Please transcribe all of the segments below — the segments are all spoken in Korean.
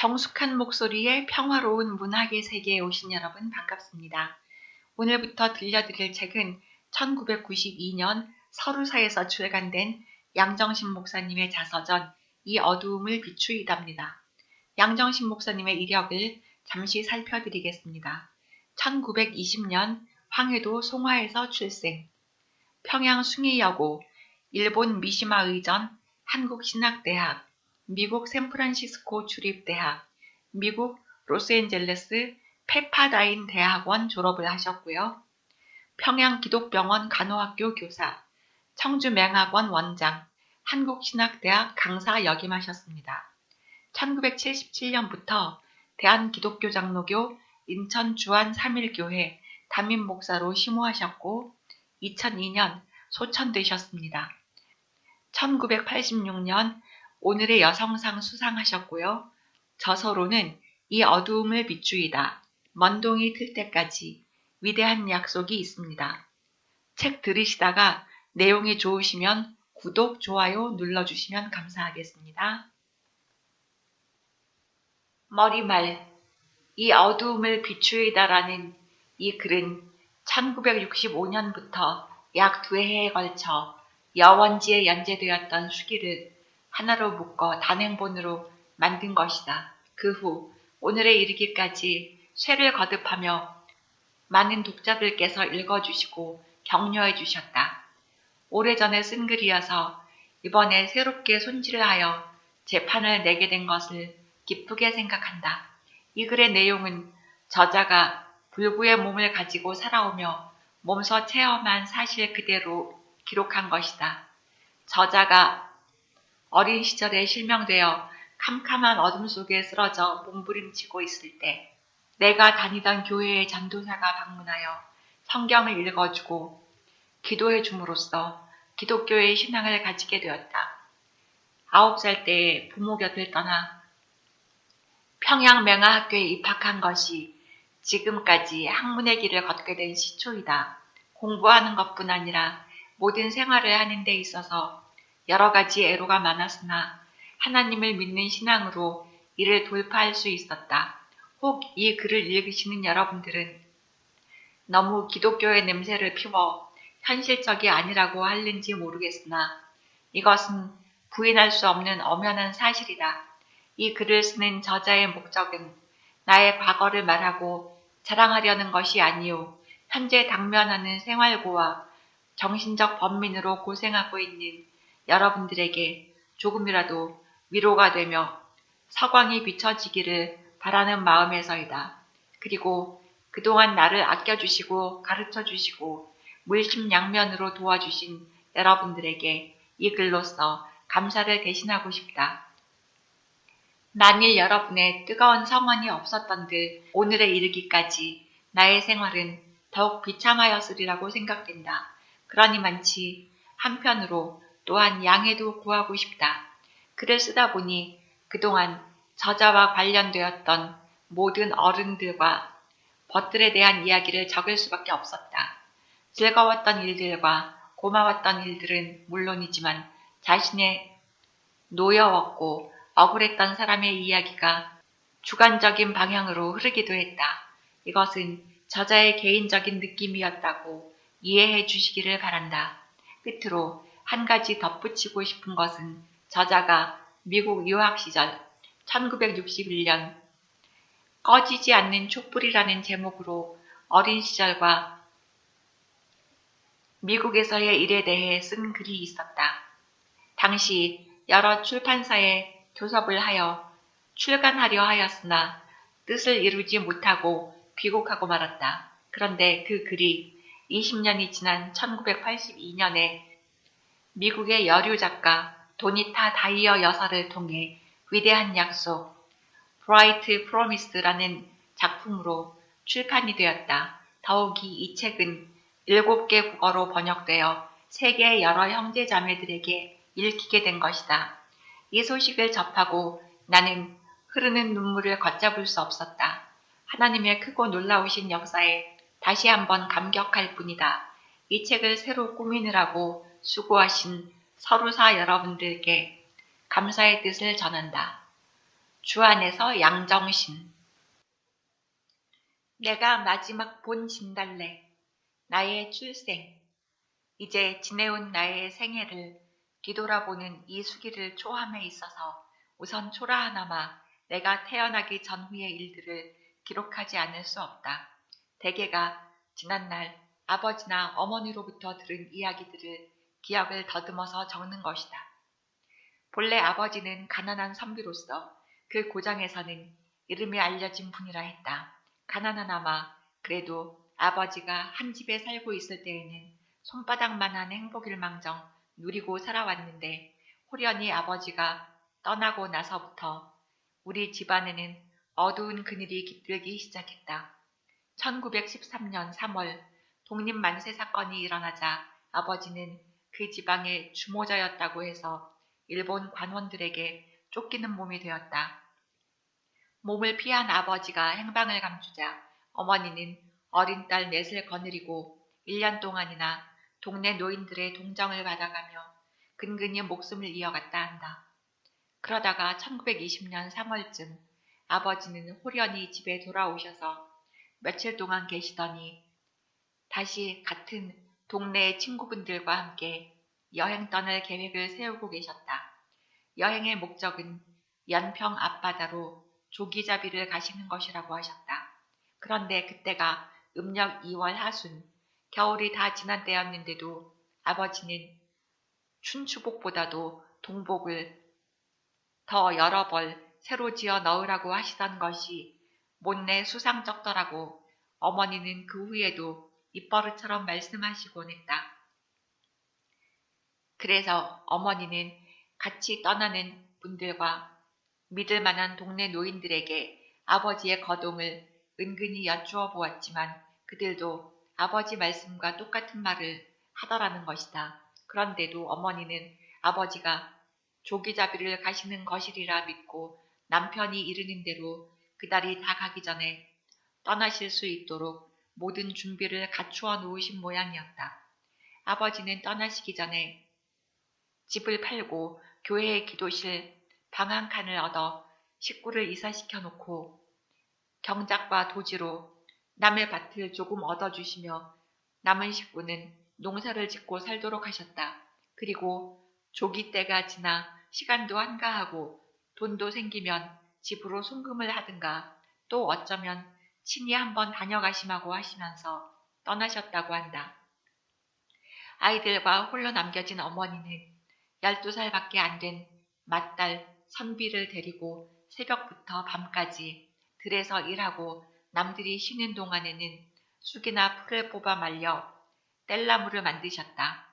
정숙한 목소리의 평화로운 문학의 세계에 오신 여러분 반갑습니다. 오늘부터 들려드릴 책은 1992년 서루사에서 출간된 양정신 목사님의 자서전 이 어두움을 비추이답니다. 양정신 목사님의 이력을 잠시 살펴드리겠습니다. 1920년 황해도 송화에서 출생, 평양 숭이여고, 일본 미시마 의전, 한국신학대학, 미국 샌프란시스코 주립대학, 미국 로스앤젤레스 페파다인 대학원 졸업을 하셨고요. 평양 기독병원 간호학교 교사, 청주 맹학원 원장, 한국신학대학 강사 역임하셨습니다. 1977년부터 대한기독교장로교 인천 주안 3일교회 담임목사로 심호하셨고 2002년 소천되셨습니다. 1986년 오늘의 여성상 수상하셨고요. 저서로는 이 어두움을 비추이다, 먼동이 틀 때까지, 위대한 약속이 있습니다. 책 들으시다가 내용이 좋으시면 구독, 좋아요 눌러주시면 감사하겠습니다. 머리말, 이 어두움을 비추이다라는 이 글은 1965년부터 약 2해에 걸쳐 여원지에 연재되었던 수기를 하나로 묶어 단행본으로 만든 것이다. 그 후 오늘에 이르기까지 쇠를 거듭하며 많은 독자들께서 읽어주시고 격려해 주셨다. 오래전에 쓴 글이어서 이번에 새롭게 손질을 하여 재판을 내게 된 것을 기쁘게 생각한다. 이 글의 내용은 저자가 불구의 몸을 가지고 살아오며 몸소 체험한 사실 그대로 기록한 것이다. 저자가 어린 시절에 실명되어 캄캄한 어둠 속에 쓰러져 몸부림치고 있을 때 내가 다니던 교회의 전도사가 방문하여 성경을 읽어주고 기도해 줌으로써 기독교의 신앙을 가지게 되었다. 9살 때에 부모 곁을 떠나 평양 맹아학교에 입학한 것이 지금까지 학문의 길을 걷게 된 시초이다. 공부하는 것뿐 아니라 모든 생활을 하는 데 있어서 여러 가지 애로가 많았으나 하나님을 믿는 신앙으로 이를 돌파할 수 있었다. 혹 이 글을 읽으시는 여러분들은 너무 기독교의 냄새를 피워 현실적이 아니라고 할는지 모르겠으나 이것은 부인할 수 없는 엄연한 사실이다. 이 글을 쓰는 저자의 목적은 나의 과거를 말하고 자랑하려는 것이 아니오 현재 당면하는 생활고와 정신적 번민으로 고생하고 있는 여러분들에게 조금이라도 위로가 되며 서광이 비춰지기를 바라는 마음에서이다. 그리고 그동안 나를 아껴주시고 가르쳐주시고 물심양면으로 도와주신 여러분들에게 이 글로써 감사를 대신하고 싶다. 만일 여러분의 뜨거운 성원이 없었던들 오늘에 이르기까지 나의 생활은 더욱 비참하였으리라고 생각된다. 그러니만치 한편으로 또한 양해도 구하고 싶다. 글을 쓰다 보니 그동안 저자와 관련되었던 모든 어른들과 벗들에 대한 이야기를 적을 수밖에 없었다. 즐거웠던 일들과 고마웠던 일들은 물론이지만 자신의 노여웠고 억울했던 사람의 이야기가 주관적인 방향으로 흐르기도 했다. 이것은 저자의 개인적인 느낌이었다고 이해해 주시기를 바란다. 끝으로 한 가지 덧붙이고 싶은 것은 저자가 미국 유학 시절 1961년 꺼지지 않는 촛불이라는 제목으로 어린 시절과 미국에서의 일에 대해 쓴 글이 있었다. 당시 여러 출판사에 교섭을 하여 출간하려 하였으나 뜻을 이루지 못하고 귀국하고 말았다. 그런데 그 글이 20년이 지난 1982년에 미국의 여류 작가 도니타 다이어 여사를 통해 위대한 약속, Bright Promise라는 작품으로 출판이 되었다. 더욱이 이 책은 7개 국어로 번역되어 세계의 여러 형제자매들에게 읽히게 된 것이다. 이 소식을 접하고 나는 흐르는 눈물을 걷잡을 수 없었다. 하나님의 크고 놀라우신 역사에 다시 한번 감격할 뿐이다. 이 책을 새로 꾸미느라고 수고하신 서루사 여러분들께 감사의 뜻을 전한다. 주안에서 양정신. 내가 마지막 본 진달래, 나의 출생. 이제 지내온 나의 생애를 뒤돌아보는 이 수기를 초함에 있어서 우선 초라하나마 내가 태어나기 전후의 일들을 기록하지 않을 수 없다. 대개가 지난날 아버지나 어머니로부터 들은 이야기들을 기억을 더듬어서 적는 것이다. 본래 아버지는 가난한 선비로서 그 고장에서는 이름이 알려진 분이라 했다. 가난하나마 그래도 아버지가 한 집에 살고 있을 때에는 손바닥만한 행복일망정 누리고 살아왔는데 호련히 아버지가 떠나고 나서부터 우리 집안에는 어두운 그늘이 깃들기 시작했다. 1913년 3월 독립만세 사건이 일어나자 아버지는 그 지방의 주모자였다고 해서 일본 관원들에게 쫓기는 몸이 되었다. 몸을 피한 아버지가 행방을 감추자 어머니는 어린 딸 넷을 거느리고 1년 동안이나 동네 노인들의 동정을 받아가며 근근히 목숨을 이어갔다 한다. 그러다가 1920년 3월쯤 아버지는 호련히 집에 돌아오셔서 며칠 동안 계시더니 다시 같은 동네의 친구분들과 함께 여행 떠날 계획을 세우고 계셨다. 여행의 목적은 연평 앞바다로 조기잡이를 가시는 것이라고 하셨다. 그런데 그때가 음력 2월 하순, 겨울이 다 지난 때였는데도 아버지는 춘추복보다도 동복을 더 여러 벌 새로 지어 넣으라고 하시던 것이 못내 수상쩍더라고 어머니는 그 후에도 입버릇처럼 말씀하시곤 했다. 그래서 어머니는 같이 떠나는 분들과 믿을 만한 동네 노인들에게 아버지의 거동을 은근히 여쭈어 보았지만 그들도 아버지 말씀과 똑같은 말을 하더라는 것이다. 그런데도 어머니는 아버지가 조기잡이를 가시는 것이리라 믿고 남편이 이르는 대로 그달이 다 가기 전에 떠나실 수 있도록 모든 준비를 갖추어 놓으신 모양이었다. 아버지는 떠나시기 전에 집을 팔고 교회의 기도실 방 한 칸을 얻어 식구를 이사시켜 놓고 경작과 도지로 남의 밭을 조금 얻어주시며 남은 식구는 농사를 짓고 살도록 하셨다. 그리고 조기 때가 지나 시간도 한가하고 돈도 생기면 집으로 송금을 하든가 또 어쩌면 친히 한번 다녀가시마고 하시면서 떠나셨다고 한다. 아이들과 홀로 남겨진 어머니는 12살밖에 안 된 맏딸 선비를 데리고 새벽부터 밤까지 들에서 일하고 남들이 쉬는 동안에는 쑥이나 풀을 뽑아 말려 뗄나무를 만드셨다.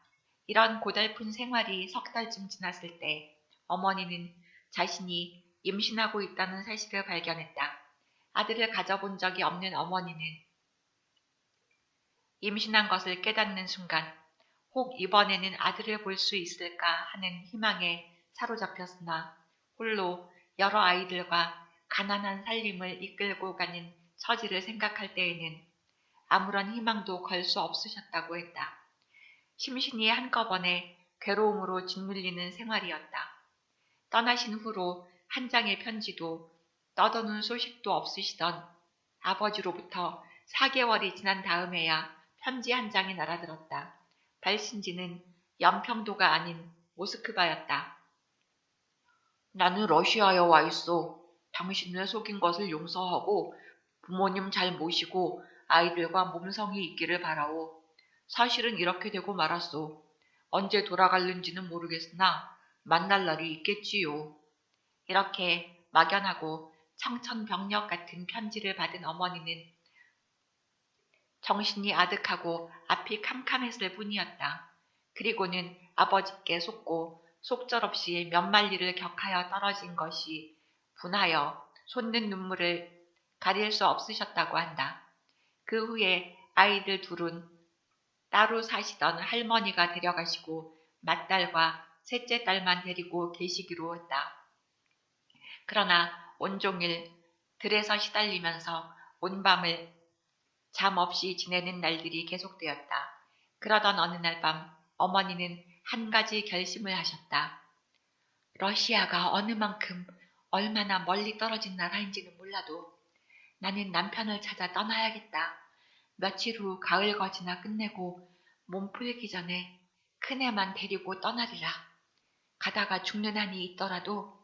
이런 고달픈 생활이 석 달쯤 지났을 때 어머니는 자신이 임신하고 있다는 사실을 발견했다. 아들을 가져본 적이 없는 어머니는 임신한 것을 깨닫는 순간 혹 이번에는 아들을 볼 수 있을까 하는 희망에 사로잡혔으나 홀로 여러 아이들과 가난한 살림을 이끌고 가는 처지를 생각할 때에는 아무런 희망도 걸 수 없으셨다고 했다. 심신이 한꺼번에 괴로움으로 짓눌리는 생활이었다. 떠나신 후로 한 장의 편지도 떠도는 소식도 없으시던 아버지로부터 4개월이 지난 다음에야 편지 한 장이 날아들었다. 발신지는 연평도가 아닌 모스크바였다. 나는 러시아에 와 있어. 당신을 속인 것을 용서하고 부모님 잘 모시고 아이들과 몸성이 있기를 바라오. 사실은 이렇게 되고 말았소. 언제 돌아갈는지는 모르겠으나 만날 날이 있겠지요. 이렇게 막연하고 청천벽력 같은 편지를 받은 어머니는 정신이 아득하고 앞이 캄캄했을 뿐이었다. 그리고는 아버지께 속고 속절없이 몇 마리를 격하여 떨어진 것이 분하여 솟는 눈물을 가릴 수 없으셨다고 한다. 그 후에 아이들 둘은 따로 사시던 할머니가 데려가시고 맏딸과 셋째 딸만 데리고 계시기로 했다. 그러나 온종일 들에서 시달리면서 온 밤을 잠 없이 지내는 날들이 계속되었다. 그러던 어느 날 밤 어머니는 한 가지 결심을 하셨다. 러시아가 어느 만큼 얼마나 멀리 떨어진 나라인지는 몰라도 나는 남편을 찾아 떠나야겠다. 며칠 후 가을 거지나 끝내고 몸 풀기 전에 큰애만 데리고 떠나리라. 가다가 죽는 한이 있더라도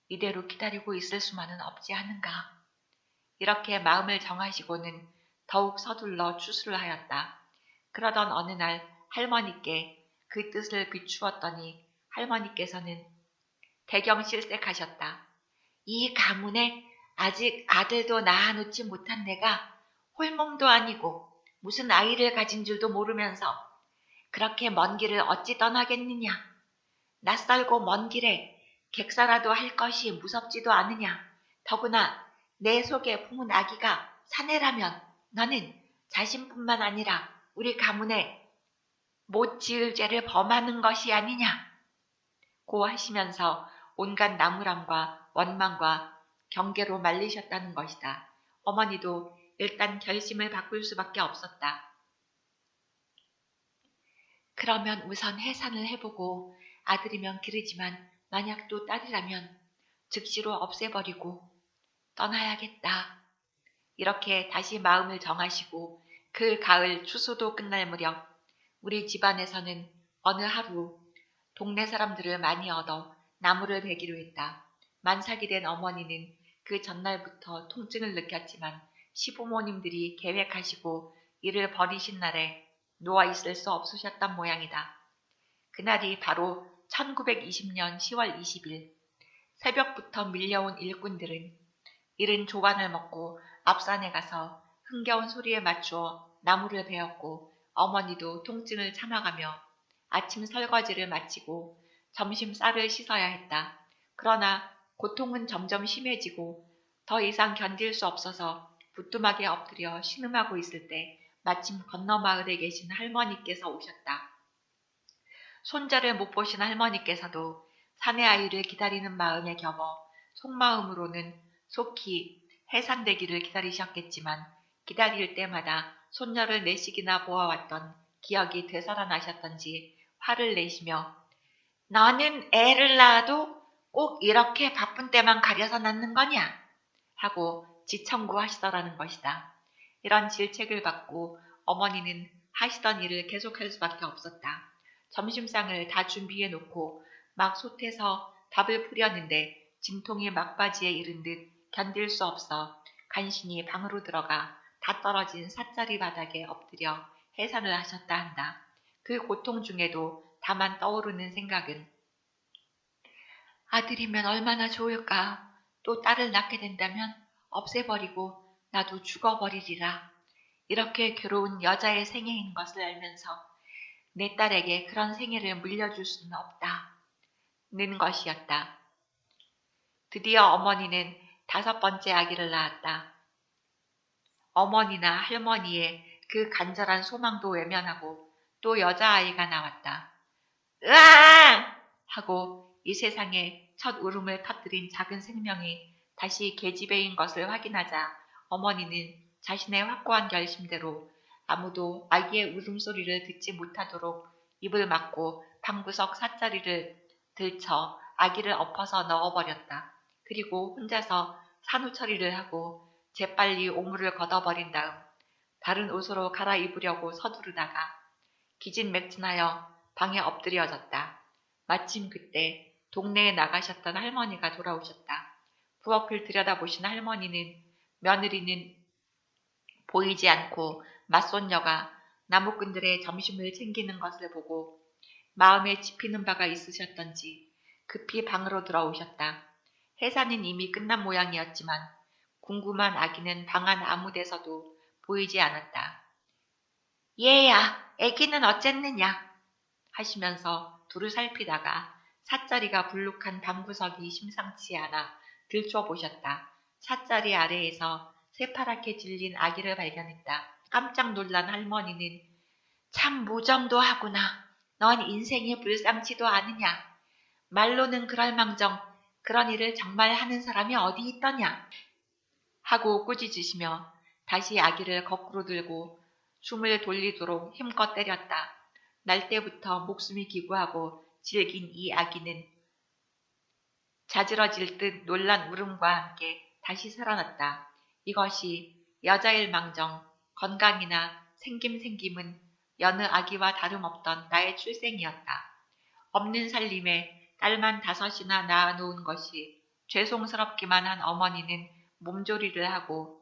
이대로 기다리고 있을 수만은 없지 않은가. 이렇게 마음을 정하시고는 더욱 서둘러 추수를 하였다. 그러던 어느 날 할머니께 그 뜻을 비추었더니 할머니께서는 대경실색하셨다. 이 가문에 아직 아들도 낳아놓지 못한 내가 홀몸도 아니고 무슨 아이를 가진 줄도 모르면서 그렇게 먼 길을 어찌 떠나겠느냐. 낯설고 먼 길에 객사라도 할 것이 무섭지도 않으냐. 더구나 내 속에 품은 아기가 사내라면 너는 자신뿐만 아니라 우리 가문에 못 지을 죄를 범하는 것이 아니냐. 고 하시면서 온갖 나무람과 원망과 경계로 말리셨다는 것이다. 어머니도 일단 결심을 바꿀 수밖에 없었다. 그러면 우선 해산을 해보고 아들이면 기르지만 만약 또 딸이라면 즉시로 없애버리고 떠나야겠다. 이렇게 다시 마음을 정하시고 그 가을 추수도 끝날 무렵 우리 집안에서는 어느 하루 동네 사람들을 많이 얻어 나무를 베기로 했다. 만삭이 된 어머니는 그 전날부터 통증을 느꼈지만 시부모님들이 계획하시고 일을 벌이신 날에 누워있을 수 없으셨단 모양이다. 그날이 바로 1920년 10월 20일 새벽부터 밀려온 일꾼들은 이른 조반을 먹고 앞산에 가서 흥겨운 소리에 맞추어 나무를 베었고 어머니도 통증을 참아가며 아침 설거지를 마치고 점심 쌀을 씻어야 했다. 그러나 고통은 점점 심해지고 더 이상 견딜 수 없어서 부뚜막에 엎드려 신음하고 있을 때 마침 건너 마을에 계신 할머니께서 오셨다. 손자를 못 보신 할머니께서도 사내 아이를 기다리는 마음에 겹어 속마음으로는 속히 해산되기를 기다리셨겠지만 기다릴 때마다 손녀를 내식이나 보아왔던 기억이 되살아나셨던지 화를 내시며 너는 애를 낳아도 꼭 이렇게 바쁜 때만 가려서 낳는 거냐? 하고 지청구하시더라는 것이다. 이런 질책을 받고 어머니는 하시던 일을 계속할 수밖에 없었다. 점심상을 다 준비해 놓고 막 솥에서 밥을 뿌렸는데 진통이 막바지에 이른 듯 견딜 수 없어 간신히 방으로 들어가 다 떨어진 삿자리 바닥에 엎드려 해산을 하셨다 한다. 그 고통 중에도 다만 떠오르는 생각은 아들이면 얼마나 좋을까. 또 딸을 낳게 된다면 없애버리고 나도 죽어버리리라. 이렇게 괴로운 여자의 생애인 것을 알면서 내 딸에게 그런 생애를 물려줄 수는 없다. 는 것이었다. 드디어 어머니는 5번째 아기를 낳았다. 어머니나 할머니의 그 간절한 소망도 외면하고 또 여자아이가 나왔다. 으앙! 하고 이 세상에 첫 울음을 터뜨린 작은 생명이 다시 계집애인 것을 확인하자 어머니는 자신의 확고한 결심대로 아무도 아기의 울음소리를 듣지 못하도록 입을 막고 방구석 삿자리를 들쳐 아기를 엎어서 넣어버렸다. 그리고 혼자서 산후처리를 하고 재빨리 오물을 걷어버린 다음 다른 옷으로 갈아입으려고 서두르다가 기진맥진하여 방에 엎드려졌다. 마침 그때 동네에 나가셨던 할머니가 돌아오셨다. 부엌을 들여다보신 할머니는 며느리는 보이지 않고 맞손녀가 나무꾼들의 점심을 챙기는 것을 보고 마음에 짚히는 바가 있으셨던지 급히 방으로 들어오셨다. 해산은 이미 끝난 모양이었지만 궁금한 아기는 방 안 아무 데서도 보이지 않았다. 얘야, 아기는 어쨌느냐? 하시면서 둘을 살피다가 삿자리가 불룩한 방구석이 심상치 않아 들춰보셨다. 삿자리 아래에서 새파랗게 질린 아기를 발견했다. 깜짝 놀란 할머니는 참 무정도 하구나. 넌 인생이 불쌍치도 않으냐. 말로는 그럴망정 그런 일을 정말 하는 사람이 어디 있더냐. 하고 꾸짖으시며 다시 아기를 거꾸로 들고 숨을 돌리도록 힘껏 때렸다. 날 때부터 목숨이 기구하고 질긴 이 아기는 자지러질 듯 놀란 울음과 함께 다시 살아났다. 이것이 여자일망정 건강이나 생김은 여느 아기와 다름없던 나의 출생이었다. 없는 살림에 딸만 5이나 낳아놓은 것이 죄송스럽기만 한 어머니는 몸조리를 하고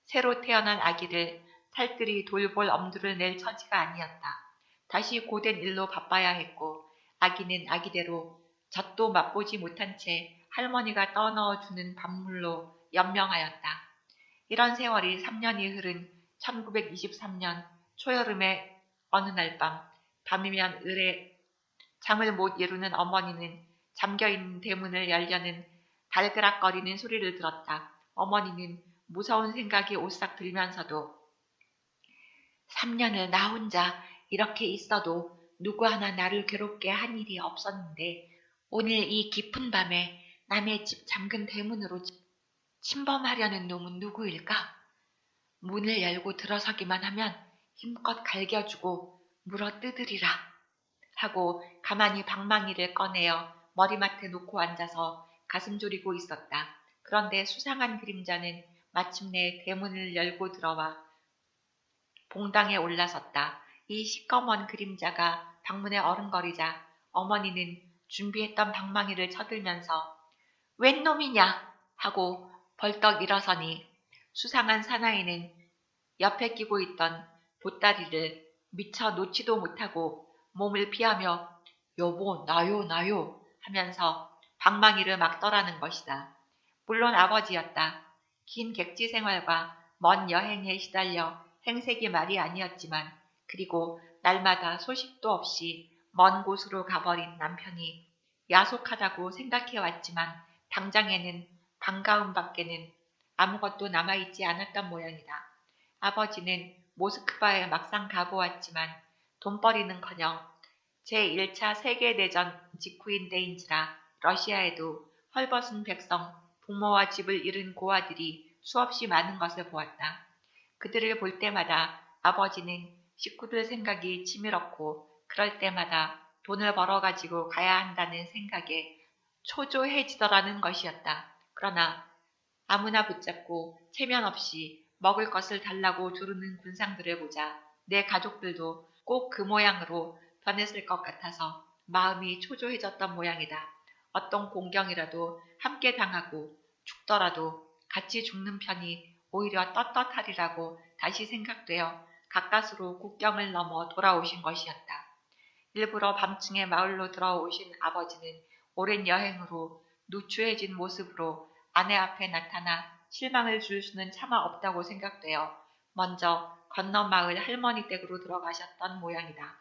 새로 태어난 아기를 살뜰히 돌볼 엄두를 낼 처지가 아니었다. 다시 고된 일로 바빠야 했고 아기는 아기대로 젖도 맛보지 못한 채 할머니가 떠넣어주는 밥물로 연명하였다. 이런 세월이 3년이 흐른 1923년 초여름의 어느 날 밤이면 을에 잠을 못 이루는 어머니는 잠겨있는 대문을 열려는 달그락거리는 소리를 들었다. 어머니는 무서운 생각이 오싹 들면서도 3년을 나 혼자 이렇게 있어도 누구 하나 나를 괴롭게 한 일이 없었는데 오늘 이 깊은 밤에 남의 집 잠근 대문으로 침범하려는 놈은 누구일까? 문을 열고 들어서기만 하면 힘껏 갈겨주고 물어뜯으리라 하고 가만히 방망이를 꺼내어 머리맡에 놓고 앉아서 가슴 졸이고 있었다. 그런데 수상한 그림자는 마침내 대문을 열고 들어와 봉당에 올라섰다. 이 시꺼먼 그림자가 방문에 어른거리자 어머니는 준비했던 방망이를 쳐들면서 웬 놈이냐 하고 벌떡 일어서니 수상한 사나이는 옆에 끼고 있던 보따리를 미처 놓지도 못하고 몸을 피하며 여보 나요 하면서 방망이를 막 떠라는 것이다. 물론 아버지였다. 긴 객지 생활과 먼 여행에 시달려 행색이 말이 아니었지만 그리고 날마다 소식도 없이 먼 곳으로 가버린 남편이 야속하다고 생각해왔지만 당장에는 반가움밖에는 아무것도 남아있지 않았던 모양이다. 아버지는 모스크바에 막상 가보았지만 돈벌이는커녕 제1차 세계대전 직후인 때인지라 러시아에도 헐벗은 백성, 부모와 집을 잃은 고아들이 수없이 많은 것을 보았다. 그들을 볼 때마다 아버지는 식구들 생각이 치밀었고 그럴 때마다 돈을 벌어가지고 가야 한다는 생각에 초조해지더라는 것이었다. 그러나 아무나 붙잡고 체면 없이 먹을 것을 달라고 조르는 군상들을 보자 내 가족들도 꼭 그 모양으로 변했을 것 같아서 마음이 초조해졌던 모양이다. 어떤 공경이라도 함께 당하고 죽더라도 같이 죽는 편이 오히려 떳떳하리라고 다시 생각되어 가까스로 국경을 넘어 돌아오신 것이었다. 일부러 밤중에 마을로 들어오신 아버지는 오랜 여행으로 누추해진 모습으로 아내 앞에 나타나 실망을 줄 수는 차마 없다고 생각되어 먼저 건너 마을 할머니 댁으로 들어가셨던 모양이다.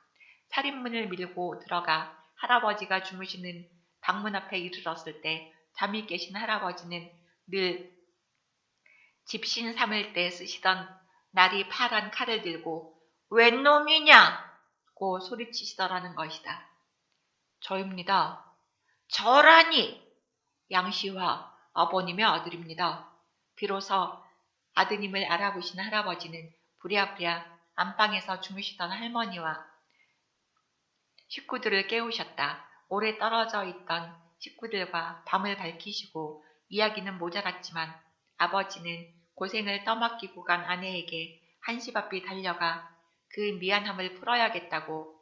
살인문을 밀고 들어가 할아버지가 주무시는 방문 앞에 이르렀을 때 잠이 깨신 할아버지는 늘 집신 삼을 때 쓰시던 날이 파란 칼을 들고 웬 놈이냐고 소리치시더라는 것이다. 저입니다. 저라니! 양씨와 아버님의 아들입니다. 비로소 아드님을 알아보신 할아버지는 부랴부랴 안방에서 주무시던 할머니와 식구들을 깨우셨다. 오래 떨어져 있던 식구들과 밤을 밝히시고 이야기는 모자랐지만 아버지는 고생을 떠맡기고 간 아내에게 한시바삐 달려가 그 미안함을 풀어야겠다고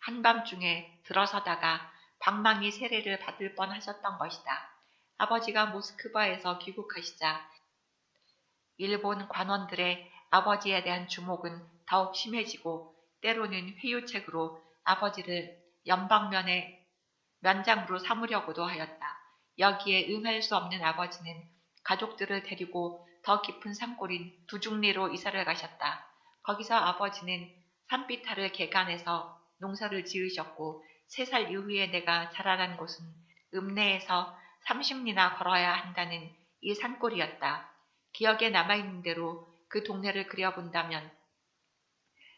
한밤중에 들어서다가 방망이 세례를 받을 뻔하셨던 것이다. 아버지가 모스크바에서 귀국하시자 일본 관원들의 아버지에 대한 주목은 더욱 심해지고 때로는 회유책으로 아버지를 연방면의 면장으로 삼으려고도 하였다. 여기에 응할 수 없는 아버지는 가족들을 데리고 더 깊은 산골인 두중리로 이사를 가셨다. 거기서 아버지는 산비탈을 개간해서 농사를 지으셨고 3살 이후에 내가 자라난 곳은 읍내에서 30리나 걸어야 한다는 이 산골이었다. 기억에 남아있는 대로 그 동네를 그려본다면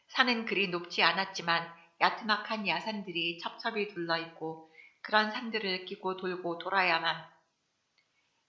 산은 그리 높지 않았지만 야트막한 야산들이 첩첩이 둘러있고 그런 산들을 끼고 돌고 돌아야만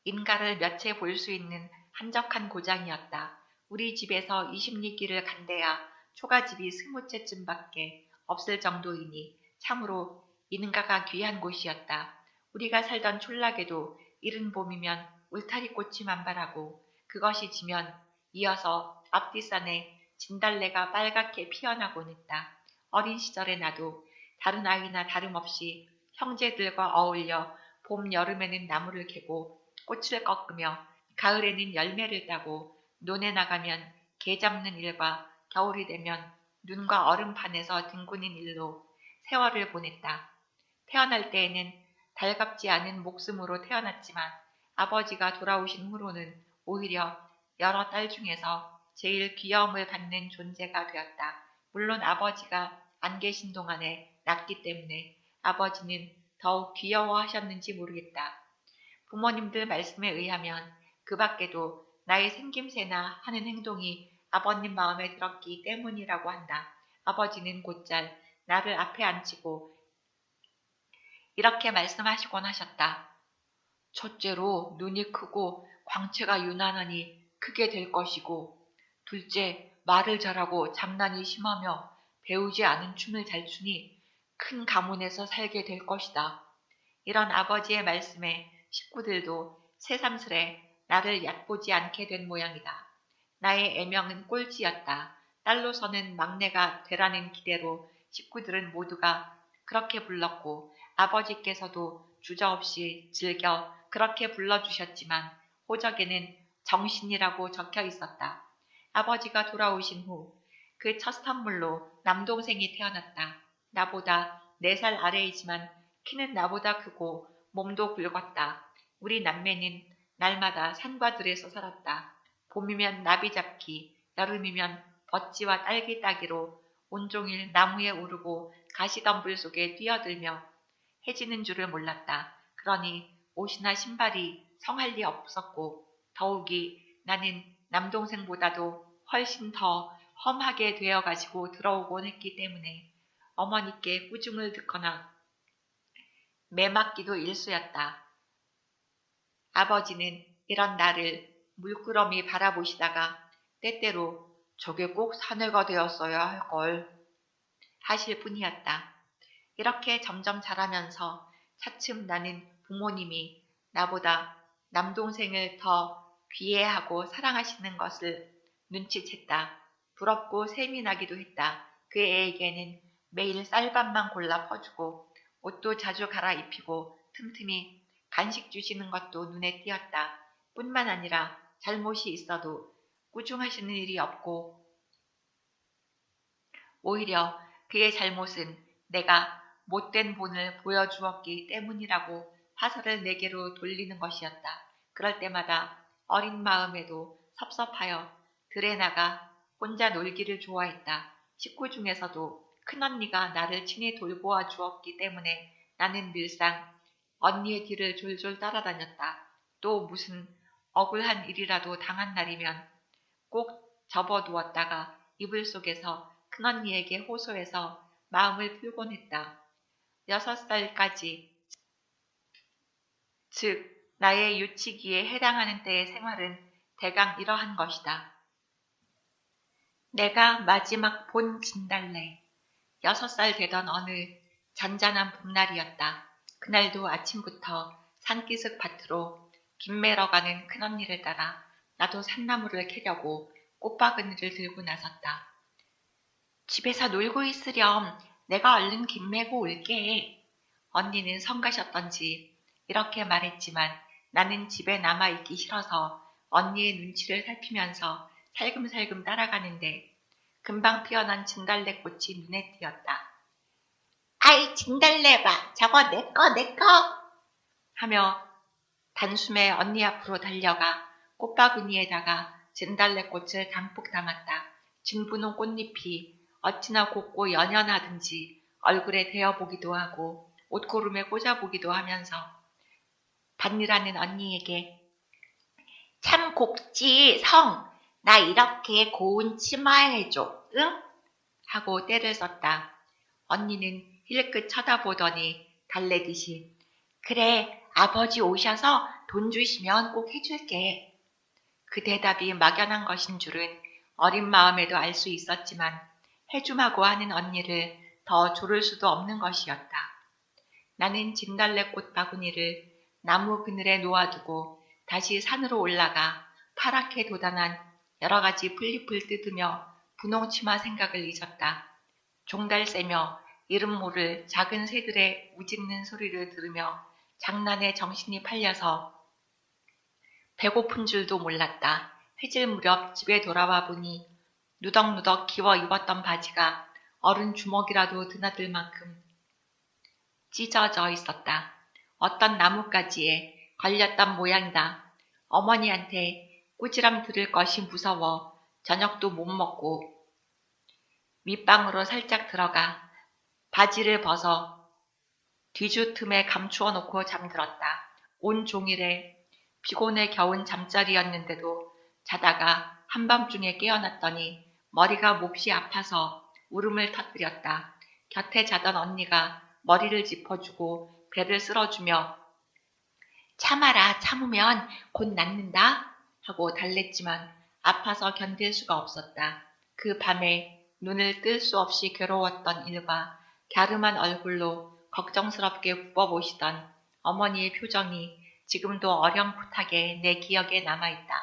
인가를 몇 채 볼 수 있는 한적한 고장이었다. 우리 집에서 20리길을 간대야 초가집이 20채쯤밖에 없을 정도이니 참으로 인가가 귀한 곳이었다. 우리가 살던 촌락에도 이른 봄이면 울타리꽃이 만발하고 그것이 지면 이어서 앞뒷산에 진달래가 빨갛게 피어나곤 했다. 어린 시절의 나도 다른 아이나 다름없이 형제들과 어울려 봄, 여름에는 나무를 캐고 꽃을 꺾으며 가을에는 열매를 따고 논에 나가면 개 잡는 일과 겨울이 되면 눈과 얼음판에서 뒹구는 일로 세월을 보냈다. 태어날 때에는 달갑지 않은 목숨으로 태어났지만 아버지가 돌아오신 후로는 오히려 여러 딸 중에서 제일 귀여움을 받는 존재가 되었다. 물론 아버지가 안 계신 동안에 낳기 때문에 아버지는 더욱 귀여워하셨는지 모르겠다. 부모님들 말씀에 의하면 그 밖에도 나의 생김새나 하는 행동이 아버님 마음에 들었기 때문이라고 한다. 아버지는 곧잘 나를 앞에 앉히고 이렇게 말씀하시곤 하셨다. 첫째로 눈이 크고 광채가 유난하니 크게 될 것이고, 둘째 말을 잘하고 장난이 심하며 배우지 않은 춤을 잘 추니 큰 가문에서 살게 될 것이다. 이런 아버지의 말씀에 식구들도 새삼스레 나를 얕보지 않게 된 모양이다. 나의 애명은 꼴찌였다. 딸로서는 막내가 되라는 기대로 식구들은 모두가 그렇게 불렀고 아버지께서도 주저없이 즐겨 그렇게 불러주셨지만 호적에는 정신이라고 적혀 있었다. 아버지가 돌아오신 후 그 첫 선물로 남동생이 태어났다. 나보다 4살 아래이지만 키는 나보다 크고 몸도 굵었다. 우리 남매는 날마다 산과 들에서 살았다. 봄이면 나비 잡기, 여름이면 버찌와 딸기 따기로 온종일 나무에 오르고 가시덤불 속에 뛰어들며 해지는 줄을 몰랐다. 그러니 옷이나 신발이 성할 리 없었고 더욱이 나는 남동생보다도 훨씬 더 험하게 되어가지고 들어오곤 했기 때문에 어머니께 꾸중을 듣거나 매맞기도 일쑤였다. 아버지는 이런 나를 물끄러미 바라보시다가 때때로 저게 꼭 사내가 되었어야 할걸 하실 뿐이었다. 이렇게 점점 자라면서 차츰 나는 부모님이 나보다 남동생을 더 귀해하고 사랑하시는 것을 눈치챘다. 부럽고 셈이 나기도 했다. 그 애에게는 매일 쌀밥만 골라 퍼주고 옷도 자주 갈아입히고 틈틈이 간식 주시는 것도 눈에 띄었다. 뿐만 아니라 잘못이 있어도 꾸중하시는 일이 없고 오히려 그의 잘못은 내가 못된 본을 보여주었기 때문이라고 화살을 내게로 돌리는 것이었다. 그럴 때마다 어린 마음에도 섭섭하여 들에 나가 혼자 놀기를 좋아했다. 식구 중에서도 큰언니가 나를 친히 돌보아 주었기 때문에 나는 늘상 언니의 뒤를 졸졸 따라다녔다. 또 무슨 억울한 일이라도 당한 날이면 꼭 접어두었다가 이불 속에서 큰언니에게 호소해서 마음을 풀곤 했다. 6살까지, 즉 나의 유치기에 해당하는 때의 생활은 대강 이러한 것이다. 내가 마지막 본 진달래. 6살 되던 어느 잔잔한 봄날이었다. 그날도 아침부터 산기슭 밭으로 김 매러 가는 큰언니를 따라 나도 산나물을 캐려고 꽃바구니를 들고 나섰다. 집에서 놀고 있으렴. 내가 얼른 김 매고 올게. 언니는 성가셨던지 이렇게 말했지만 나는 집에 남아있기 싫어서 언니의 눈치를 살피면서 살금살금 따라가는데 금방 피어난 진달래 꽃이 눈에 띄었다. 아이 진달래 봐. 저거 내 거. 하며 단숨에 언니 앞으로 달려가 꽃바구니에다가 진달래 꽃을 담뿍 담았다. 진분홍 꽃잎이 어찌나 곱고 연연하든지 얼굴에 대어보기도 하고 옷고름에 꽂아보기도 하면서 밭일하는 언니에게 참 곱지 성. 나 이렇게 고운 치마 해줘. 응? 하고 떼를 썼다. 언니는 힐끗 쳐다보더니 달래듯이 그래 아버지 오셔서 돈 주시면 꼭 해줄게. 그 대답이 막연한 것인 줄은 어린 마음에도 알 수 있었지만 해줌하고 하는 언니를 더 조를 수도 없는 것이었다. 나는 진달래꽃 바구니를 나무 그늘에 놓아두고 다시 산으로 올라가 파랗게 돋아난 여러 가지 풀잎을 뜯으며 분홍치마 생각을 잊었다. 종달 새며 이름 모를 작은 새들의 우짖는 소리를 들으며 장난에 정신이 팔려서 배고픈 줄도 몰랐다. 해질 무렵 집에 돌아와 보니 누덕누덕 기워 입었던 바지가 어른 주먹이라도 드나들 만큼 찢어져 있었다. 어떤 나뭇가지에 걸렸던 모양이다. 어머니한테 꾸지람 들을 것이 무서워 저녁도 못 먹고 밑방으로 살짝 들어가 바지를 벗어 뒤주 틈에 감추어 놓고 잠들었다. 온 종일에 피곤에 겨운 잠자리였는데도 자다가 한밤중에 깨어났더니 머리가 몹시 아파서 울음을 터뜨렸다. 곁에 자던 언니가 머리를 짚어주고 배를 쓸어주며 참아라, 참으면 곧 낫는다 하고 달랬지만 아파서 견딜 수가 없었다. 그 밤에 눈을 뜰 수 없이 괴로웠던 일과 갸름한 얼굴로 걱정스럽게 굽어보시던 어머니의 표정이 지금도 어렴풋하게 내 기억에 남아있다.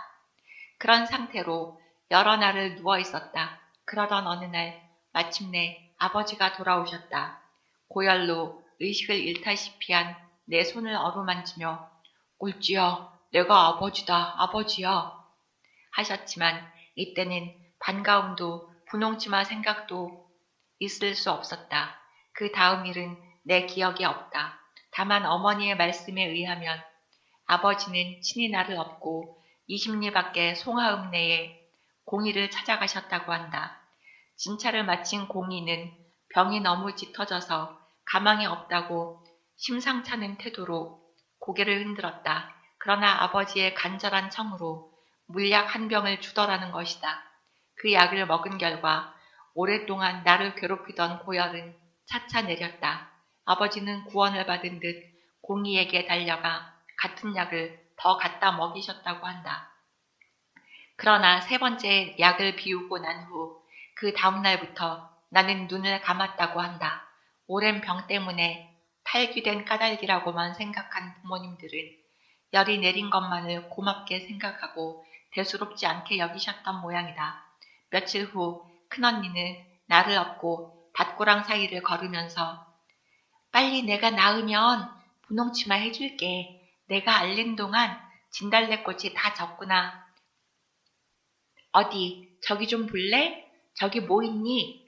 그런 상태로 여러 날을 누워있었다. 그러던 어느 날 마침내 아버지가 돌아오셨다. 고열로 의식을 잃다시피 한 내 손을 어루만지며 꼴찌야, 내가 아버지다, 아버지야 하셨지만 이때는 반가움도 분홍치마 생각도 있을 수 없었다. 그 다음 일은 내 기억에 없다. 다만 어머니의 말씀에 의하면 아버지는 친히 나를 업고 20리 밖의 송하읍 내에 공의를 찾아가셨다고 한다. 진찰을 마친 공의는 병이 너무 짙어져서 가망이 없다고 심상찮은 태도로 고개를 흔들었다. 그러나 아버지의 간절한 청으로 물약 한 병을 주더라는 것이다. 그 약을 먹은 결과 오랫동안 나를 괴롭히던 고열은 차차 내렸다. 아버지는 구원을 받은 듯 공의에게 달려가 같은 약을 더 갖다 먹이셨다고 한다. 그러나 세 번째 약을 비우고 난 후 그 다음 날부터 나는 눈을 감았다고 한다. 오랜 병 때문에 탈귀된 까닭이라고만 생각한 부모님들은 열이 내린 것만을 고맙게 생각하고 대수롭지 않게 여기셨던 모양이다. 며칠 후 큰언니는 나를 업고 밭고랑 사이를 걸으면서 빨리 내가 나으면 분홍치마 해줄게. 내가 앓는 동안 진달래꽃이 다 졌구나. 어디 저기 좀 볼래? 저기 뭐 있니?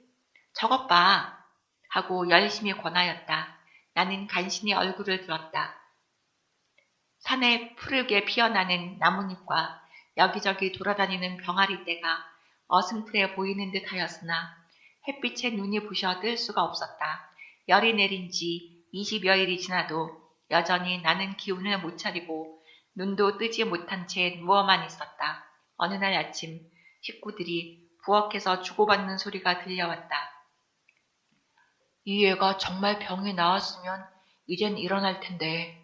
저것 봐 하고 열심히 권하였다. 나는 간신히 얼굴을 들었다. 산에 푸르게 피어나는 나뭇잎과 여기저기 돌아다니는 병아리떼가 어슴푸레 보이는 듯 하였으나 햇빛에 눈이 부셔 뜰 수가 없었다. 열이 내린 지 20여일이 지나도 여전히 나는 기운을 못 차리고 눈도 뜨지 못한 채 누워만 있었다. 어느 날 아침 식구들이 부엌에서 주고받는 소리가 들려왔다. 이 애가 정말 병이 나았으면 이젠 일어날 텐데.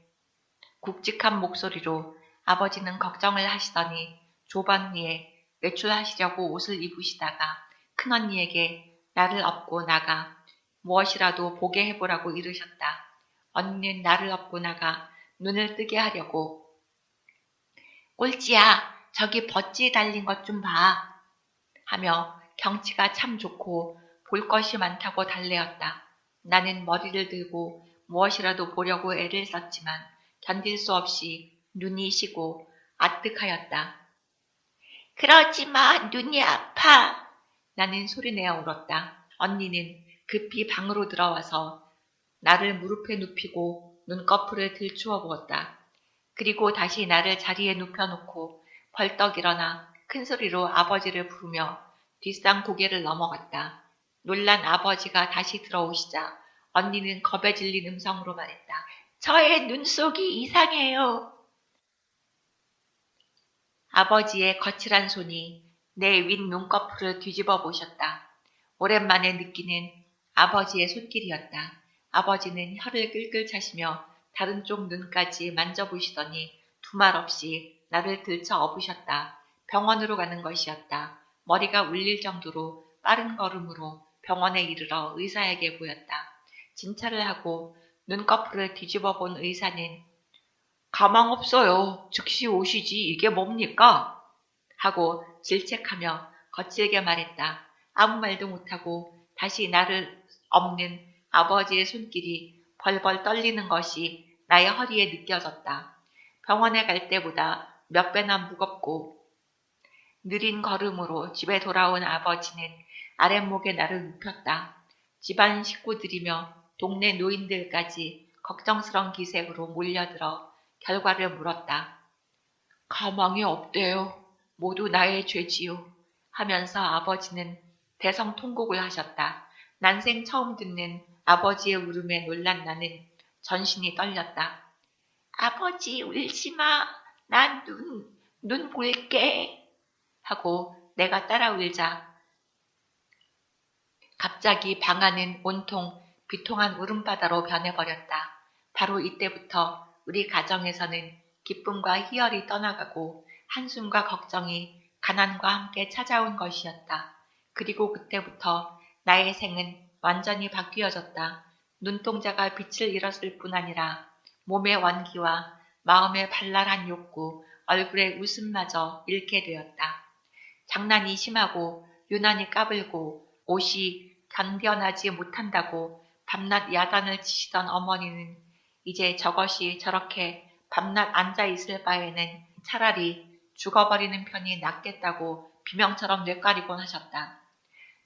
굵직한 목소리로 아버지는 걱정을 하시더니 조반위에 외출하시려고 옷을 입으시다가 큰언니에게 나를 업고 나가 무엇이라도 보게 해보라고 이르셨다. 언니는 나를 업고 나가 눈을 뜨게 하려고 꼴찌야, 저기 버찌 달린 것 좀 봐 하며 경치가 참 좋고 볼 것이 많다고 달래었다. 나는 머리를 들고 무엇이라도 보려고 애를 썼지만 견딜 수 없이 눈이 시고 아뜩하였다. 그러지 마, 눈이 아파. 나는 소리내어 울었다. 언니는 급히 방으로 들어와서 나를 무릎에 눕히고 눈꺼풀을 들추어 보았다. 그리고 다시 나를 자리에 눕혀놓고 벌떡 일어나 큰 소리로 아버지를 부르며 뒷산 고개를 넘어갔다. 놀란 아버지가 다시 들어오시자 언니는 겁에 질린 음성으로 말했다. 저의 눈속이 이상해요. 아버지의 거칠한 손이 내 윗 눈꺼풀을 뒤집어 보셨다. 오랜만에 느끼는 아버지의 손길이었다. 아버지는 혀를 끌끌 차시며 다른 쪽 눈까지 만져보시더니 두말 없이 나를 들쳐 업으셨다. 병원으로 가는 것이었다. 머리가 울릴 정도로 빠른 걸음으로 병원에 이르러 의사에게 보였다. 진찰을 하고 눈꺼풀을 뒤집어 본 의사는 가망 없어요. 즉시 오시지 이게 뭡니까? 하고 질책하며 거칠게 말했다. 아무 말도 못하고 다시 나를 엎는 아버지의 손길이 벌벌 떨리는 것이 나의 허리에 느껴졌다. 병원에 갈 때보다 몇 배나 무겁고 느린 걸음으로 집에 돌아온 아버지는 아랫목에 나를 눕혔다. 집안 식구들이며 동네 노인들까지 걱정스런 기색으로 몰려들어 결과를 물었다. 가망이 없대요. 모두 나의 죄지요. 하면서 아버지는 대성통곡을 하셨다. 난생 처음 듣는 아버지의 울음에 놀란 나는 전신이 떨렸다. 아버지 울지마. 난 눈 볼게. 하고 내가 따라 울자 갑자기 방 안은 온통 비통한 울음바다로 변해버렸다. 바로 이때부터 우리 가정에서는 기쁨과 희열이 떠나가고 한숨과 걱정이 가난과 함께 찾아온 것이었다. 그리고 그때부터 나의 생은 완전히 바뀌어졌다. 눈동자가 빛을 잃었을 뿐 아니라 몸의 원기와 마음의 발랄한 욕구, 얼굴의 웃음마저 잃게 되었다. 장난이 심하고 유난히 까불고 옷이 견뎌나지 못한다고 밤낮 야단을 치시던 어머니는 이제 저것이 저렇게 밤낮 앉아있을 바에는 차라리 죽어버리는 편이 낫겠다고 비명처럼 뇌까리곤 하셨다.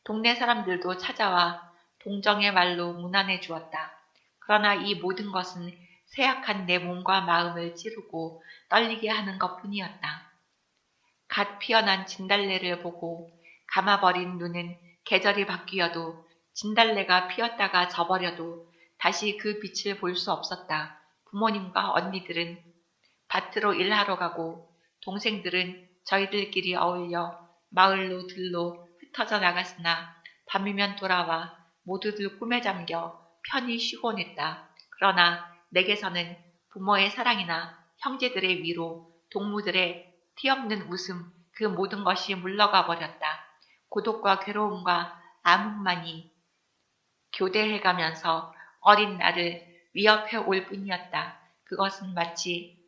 동네 사람들도 찾아와 동정의 말로 문안해 주었다. 그러나 이 모든 것은 쇠약한 내 몸과 마음을 찌르고 떨리게 하는 것뿐이었다. 갓 피어난 진달래를 보고 감아버린 눈은 계절이 바뀌어도 진달래가 피었다가 져버려도 다시 그 빛을 볼 수 없었다. 부모님과 언니들은 밭으로 일하러 가고 동생들은 저희들끼리 어울려 마을로 들로 흩어져 나갔으나 밤이면 돌아와 모두들 꿈에 잠겨 편히 쉬곤 했다. 그러나 내게서는 부모의 사랑이나 형제들의 위로, 동무들의 티없는 웃음, 그 모든 것이 물러가 버렸다. 고독과 괴로움과 암흑만이 교대해가면서 어린 나를 위협해 올 뿐이었다. 그것은 마치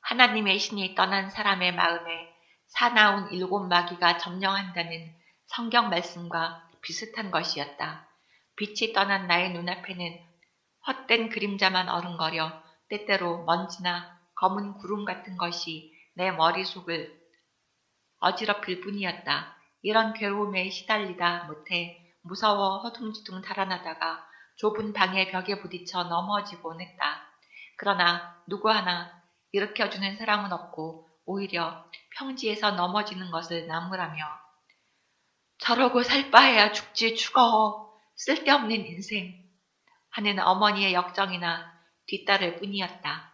하나님의 신이 떠난 사람의 마음에 사나운 7마귀가 점령한다는 성경 말씀과 비슷한 것이었다. 빛이 떠난 나의 눈앞에는 헛된 그림자만 어른거려 때때로 먼지나 검은 구름 같은 것이 내 머릿속을 어지럽힐 뿐이었다. 이런 괴로움에 시달리다 못해 무서워 허둥지둥 달아나다가 좁은 방의 벽에 부딪혀 넘어지곤 했다. 그러나 누구 하나 일으켜주는 사람은 없고 오히려 평지에서 넘어지는 것을 나무라며 저러고 살 바에야 죽지 죽어 쓸데없는 인생 하는 어머니의 역정이나 뒷따를 뿐이었다.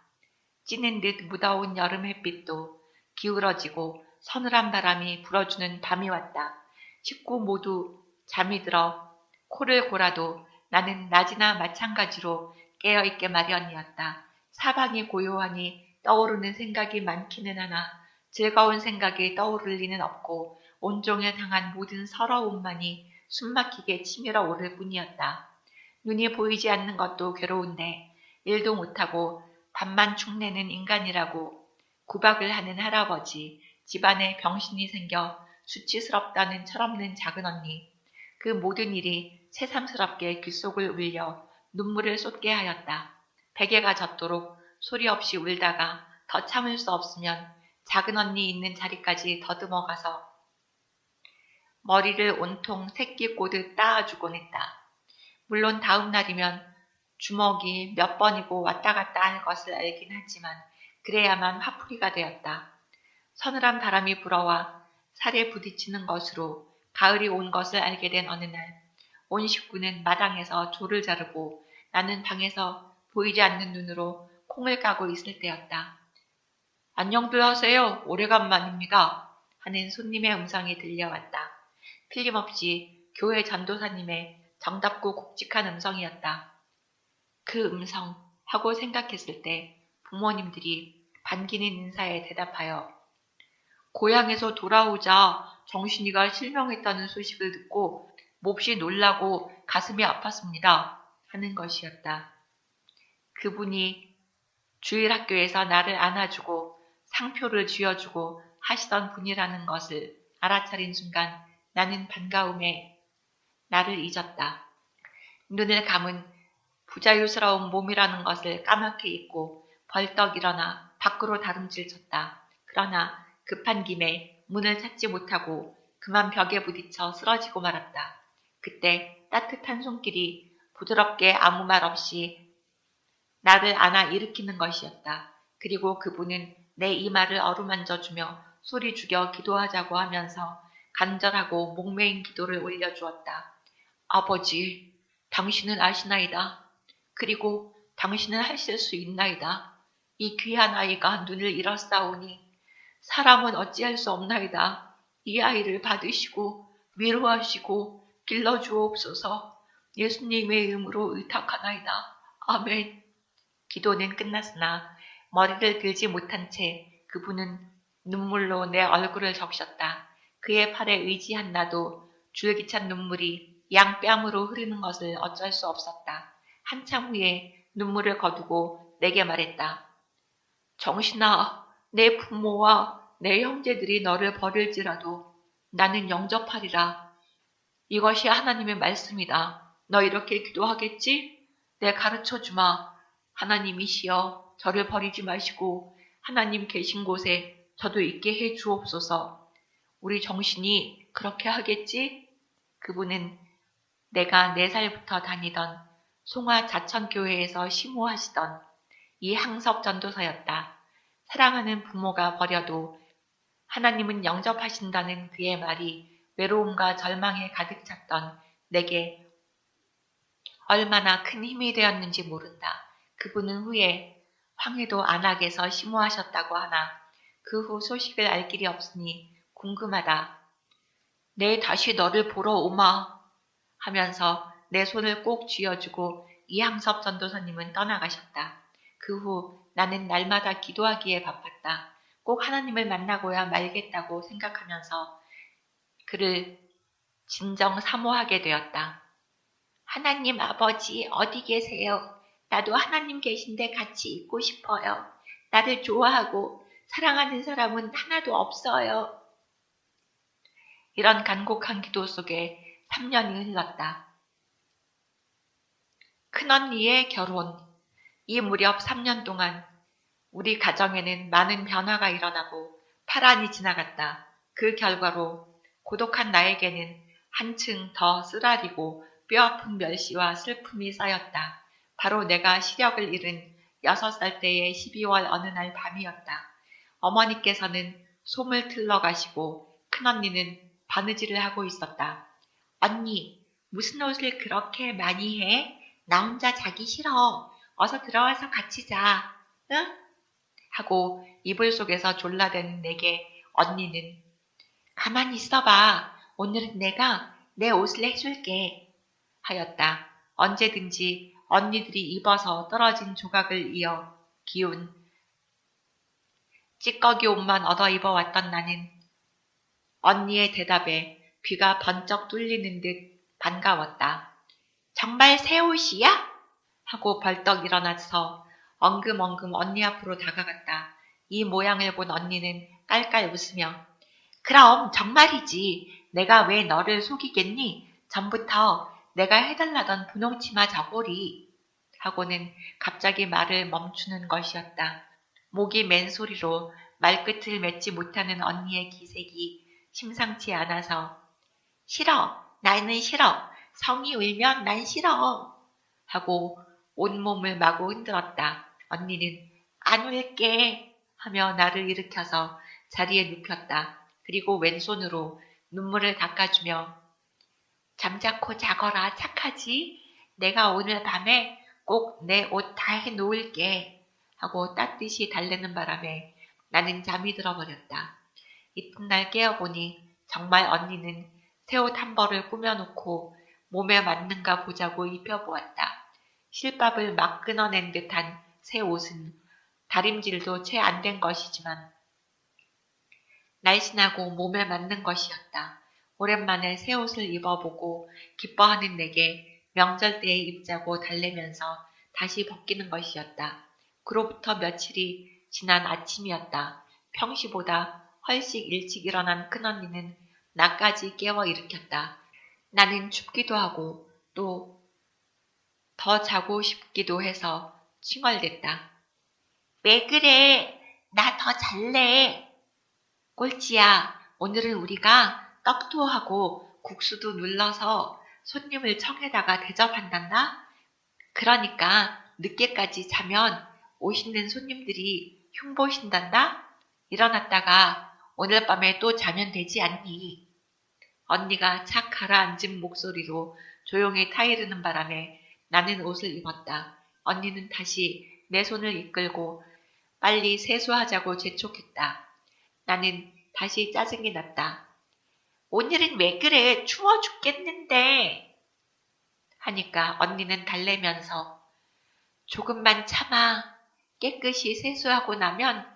찌는 듯 무더운 여름 햇빛도 기울어지고 서늘한 바람이 불어주는 밤이 왔다. 식구 모두 잠이 들어 코를 골아도 나는 낮이나 마찬가지로 깨어있게 마련이었다. 사방이 고요하니 떠오르는 생각이 많기는 하나 즐거운 생각이 떠오를 리는 없고 온종일 당한 모든 서러움만이 숨막히게 치밀어 오를 뿐이었다. 눈이 보이지 않는 것도 괴로운데 일도 못하고 밥만 축내는 인간이라고 구박을 하는 할아버지, 집안에 병신이 생겨 수치스럽다는 철없는 작은 언니, 그 모든 일이 새삼스럽게 귓속을 울려 눈물을 쏟게 하였다. 베개가 젖도록 소리 없이 울다가 더 참을 수 없으면 작은 언니 있는 자리까지 더듬어 가서 머리를 온통 새끼 꼬듯 따아주곤 했다. 물론 다음 날이면 주먹이 몇 번이고 왔다 갔다 할 것을 알긴 하지만 그래야만 화풀이가 되었다. 서늘한 바람이 불어와 살에 부딪히는 것으로 가을이 온 것을 알게 된 어느 날, 온 식구는 마당에서 조를 자르고 나는 방에서 보이지 않는 눈으로 콩을 까고 있을 때였다. 안녕들 하세요. 오래간만입니다. 하는 손님의 음성이 들려왔다. 틀림없이 교회 전도사님의 정답고 굵직한 음성이었다. 그 음성 하고 생각했을 때 부모님들이 반기는 인사에 대답하여 고향에서 돌아오자 정신이가 실명했다는 소식을 듣고 몹시 놀라고 가슴이 아팠습니다. 하는 것이었다. 그분이 주일학교에서 나를 안아주고 상표를 쥐어주고 하시던 분이라는 것을 알아차린 순간 나는 반가움에 나를 잊었다. 눈을 감은 부자유스러운 몸이라는 것을 까맣게 잊고 벌떡 일어나 밖으로 다름질쳤다. 그러나 급한 김에 문을 찾지 못하고 그만 벽에 부딪혀 쓰러지고 말았다. 그때 따뜻한 손길이 부드럽게 아무 말 없이 나를 안아 일으키는 것이었다. 그리고 그분은 내 이마를 어루만져주며 소리 죽여 기도하자고 하면서 간절하고 목매인 기도를 올려주었다. 아버지, 당신은 아시나이다. 그리고 당신은 하실 수 있나이다. 이 귀한 아이가 눈을 잃었사오니 사람은 어찌할 수 없나이다. 이 아이를 받으시고 위로하시고 길러주옵소서. 예수님의 이름으로 의탁하나이다. 아멘. 기도는 끝났으나 머리를 들지 못한 채 그분은 눈물로 내 얼굴을 적셨다. 그의 팔에 의지한 나도 줄기찬 눈물이 양뺨으로 흐르는 것을 어쩔 수 없었다. 한참 후에 눈물을 거두고 내게 말했다. 정신아, 내 부모와 내 형제들이 너를 버릴지라도 나는 영접하리라. 이것이 하나님의 말씀이다. 너 이렇게 기도하겠지? 내 가르쳐주마. 하나님이시여 저를 버리지 마시고 하나님 계신 곳에 저도 있게 해 주옵소서. 우리 정신이 그렇게 하겠지? 그분은 내가 4살부터 다니던 송화 자천교회에서 심호하시던 이항섭 전도사였다. 사랑하는 부모가 버려도 하나님은 영접하신다는 그의 말이 외로움과 절망에 가득 찼던 내게 얼마나 큰 힘이 되었는지 모른다. 그분은 후에 황해도 안악에서 심호하셨다고 하나 그 후 소식을 알 길이 없으니 궁금하다. 내 다시 너를 보러 오마 하면서 내 손을 꼭 쥐어주고 이항섭 전도사님은 떠나가셨다. 그 후 나는 날마다 기도하기에 바빴다. 꼭 하나님을 만나고야 말겠다고 생각하면서 그를 진정 사모하게 되었다. 하나님 아버지 어디 계세요? 나도 하나님 계신데 같이 있고 싶어요. 나를 좋아하고 사랑하는 사람은 하나도 없어요. 이런 간곡한 기도 속에 3년이 흘렀다. 큰언니의 결혼. 이 무렵 3년 동안 우리 가정에는 많은 변화가 일어나고 파란이 지나갔다. 그 결과로 고독한 나에게는 한층 더 쓰라리고 뼈아픈 멸시와 슬픔이 쌓였다. 바로 내가 시력을 잃은 6살 때의 12월 어느 날 밤이었다. 어머니께서는 솜을 틀러 가시고 큰언니는 바느질을 하고 있었다. 언니, 무슨 옷을 그렇게 많이 해? 나 혼자 자기 싫어. 어서 들어와서 같이 자. 응? 하고 이불 속에서 졸라대는 내게 언니는 가만히 있어봐. 오늘은 내가 내 옷을 해줄게. 하였다. 언제든지 언니들이 입어서 떨어진 조각을 이어 기운 찌꺼기 옷만 얻어 입어왔던 나는 언니의 대답에 귀가 번쩍 뚫리는 듯 반가웠다. 정말 새 옷이야? 하고 벌떡 일어나서 엉금엉금 언니 앞으로 다가갔다. 이 모양을 본 언니는 깔깔 웃으며 그럼 정말이지. 내가 왜 너를 속이겠니? 전부터 내가 해달라던 분홍치마 저고리. 하고는 갑자기 말을 멈추는 것이었다. 목이 맨 소리로 말끝을 맺지 못하는 언니의 기색이 심상치 않아서 싫어. 나는 싫어. 성이 울면 난 싫어. 하고 온몸을 마구 흔들었다. 언니는 안 울게 하며 나를 일으켜서 자리에 눕혔다. 그리고 왼손으로 눈물을 닦아주며 잠자코 자거라 착하지? 내가 오늘 밤에 꼭 내 옷 다 해놓을게 하고 따뜻이 달래는 바람에 나는 잠이 들어버렸다. 이튿날 깨어보니 정말 언니는 새 옷 한 벌을 꾸며놓고 몸에 맞는가 보자고 입혀보았다. 실밥을 막 끊어낸 듯한 새 옷은 다림질도 채 안 된 것이지만 날씬하고 몸에 맞는 것이었다. 오랜만에 새 옷을 입어보고 기뻐하는 내게 명절 때에 입자고 달래면서 다시 벗기는 것이었다. 그로부터 며칠이 지난 아침이었다. 평시보다 훨씬 일찍 일어난 큰언니는 나까지 깨워 일으켰다. 나는 춥기도 하고 또 더 자고 싶기도 해서 칭얼댔다. 왜 그래? 나 더 잘래. 꼴찌야, 오늘은 우리가 떡토하고 국수도 눌러서 손님을 청에다가 대접한단다. 그러니까 늦게까지 자면 오시는 손님들이 흉보신단다. 일어났다가 오늘 밤에 또 자면 되지 않니? 언니가 착 가라앉은 목소리로 조용히 타이르는 바람에 나는 옷을 입었다. 언니는 다시 내 손을 이끌고 빨리 세수하자고 재촉했다. 나는 다시 짜증이 났다. 오늘은 왜 그래? 추워 죽겠는데. 하니까 언니는 달래면서 조금만 참아. 깨끗이 세수하고 나면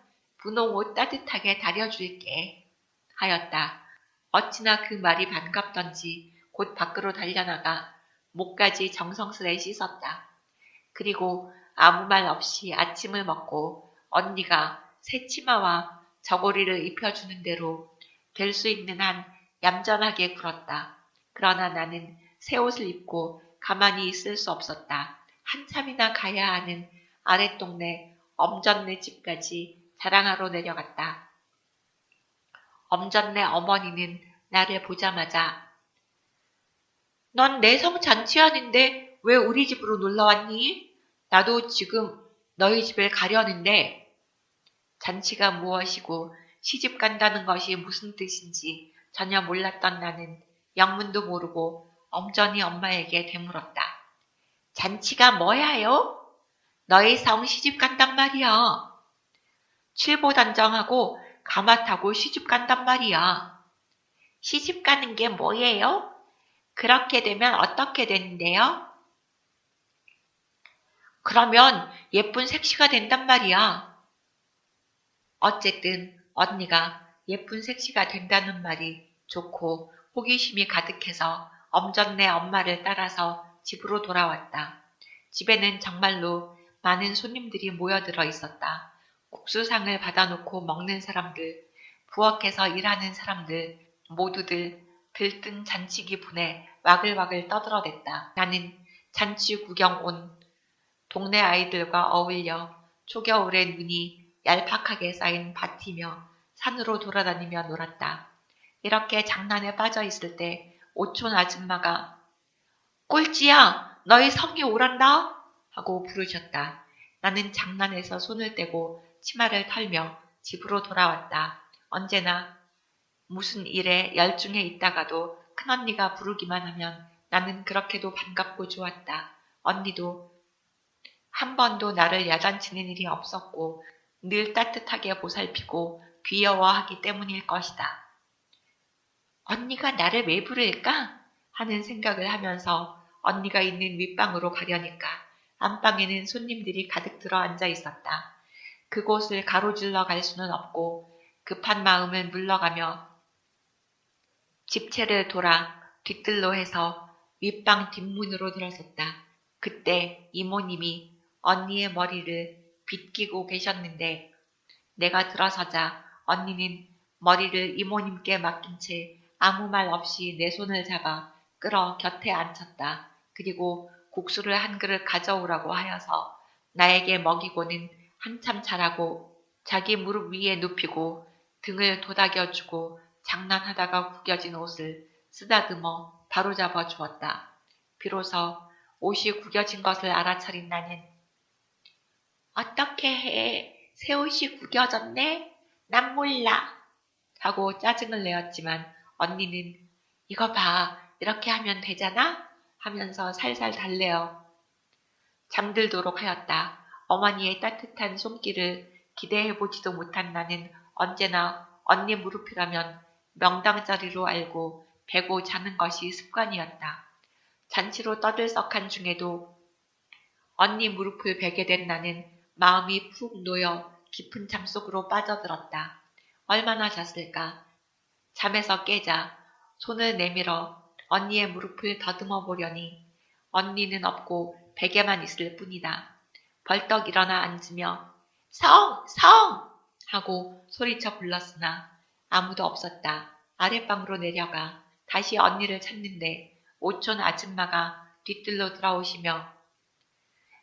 분홍 옷 따뜻하게 다려줄게. 하였다. 어찌나 그 말이 반갑던지 곧 밖으로 달려나가 목까지 정성스레 씻었다. 그리고 아무 말 없이 아침을 먹고 언니가 새 치마와 저고리를 입혀주는 대로 될 수 있는 한 얌전하게 굴었다. 그러나 나는 새 옷을 입고 가만히 있을 수 없었다. 한참이나 가야 하는 아랫동네 엄전네 집까지 자랑하러 내려갔다. 엄전네 어머니는 나를 보자마자 넌 내성 잔치하는데 왜 우리 집으로 놀러왔니? 나도 지금 너희 집에 가려는데. 잔치가 무엇이고 시집 간다는 것이 무슨 뜻인지 전혀 몰랐던 나는 영문도 모르고 엄전히 엄마에게 되물었다. 잔치가 뭐야요? 너희 성 시집 간단 말이야. 칠보단정하고 가마 타고 시집 간단 말이야. 시집 가는 게 뭐예요? 그렇게 되면 어떻게 되는데요? 그러면 예쁜 색시가 된단 말이야. 어쨌든 언니가 예쁜 색시가 된다는 말이 좋고 호기심이 가득해서 엄전네 엄마를 따라서 집으로 돌아왔다. 집에는 정말로 많은 손님들이 모여들어 있었다. 국수상을 받아놓고 먹는 사람들, 부엌에서 일하는 사람들, 모두들 들뜬 잔치 기분에 와글와글 떠들어댔다. 나는 잔치 구경 온 동네 아이들과 어울려 초겨울에 눈이 얄팍하게 쌓인 밭이며 산으로 돌아다니며 놀았다. 이렇게 장난에 빠져 있을 때 오촌 아줌마가 꼴찌야, 너희 성이 오란다 하고 부르셨다. 나는 장난에서 손을 떼고 치마를 털며 집으로 돌아왔다. 언제나 무슨 일에 열중해 있다가도 큰언니가 부르기만 하면 나는 그렇게도 반갑고 좋았다. 언니도 한 번도 나를 야단치는 일이 없었고 늘 따뜻하게 보살피고 귀여워하기 때문일 것이다. 언니가 나를 왜 부를까? 하는 생각을 하면서 언니가 있는 윗방으로 가려니까 안방에는 손님들이 가득 들어 앉아 있었다. 그곳을 가로질러 갈 수는 없고 급한 마음을 물러가며 집채를 돌아 뒤뜰로 해서 윗방 뒷문으로 들어섰다. 그때 이모님이 언니의 머리를 빗기고 계셨는데 내가 들어서자 언니는 머리를 이모님께 맡긴 채 아무 말 없이 내 손을 잡아 끌어 곁에 앉혔다. 그리고 국수를 한 그릇 가져오라고 하여서 나에게 먹이고는 한참 자라고 자기 무릎 위에 눕히고 등을 도닥여주고 장난하다가 구겨진 옷을 쓰다듬어 바로잡아 주었다. 비로소 옷이 구겨진 것을 알아차린 나는 어떻게 해? 새 옷이 구겨졌네? 난 몰라. 하고 짜증을 내었지만 언니는 이거 봐. 이렇게 하면 되잖아? 하면서 살살 달래어 잠들도록 하였다. 어머니의 따뜻한 손길을 기대해보지도 못한 나는 언제나 언니 무릎이라면 명당자리로 알고 베고 자는 것이 습관이었다. 잔치로 떠들썩한 중에도 언니 무릎을 베게 된 나는 마음이 푹 놓여 깊은 잠속으로 빠져들었다. 얼마나 잤을까? 잠에서 깨자 손을 내밀어 언니의 무릎을 더듬어 보려니 언니는 없고 베개만 있을 뿐이다. 벌떡 일어나 앉으며 성! 성! 하고 소리쳐 불렀으나 아무도 없었다. 아랫방으로 내려가 다시 언니를 찾는데 오촌 아줌마가 뒤뜰로 들어오시며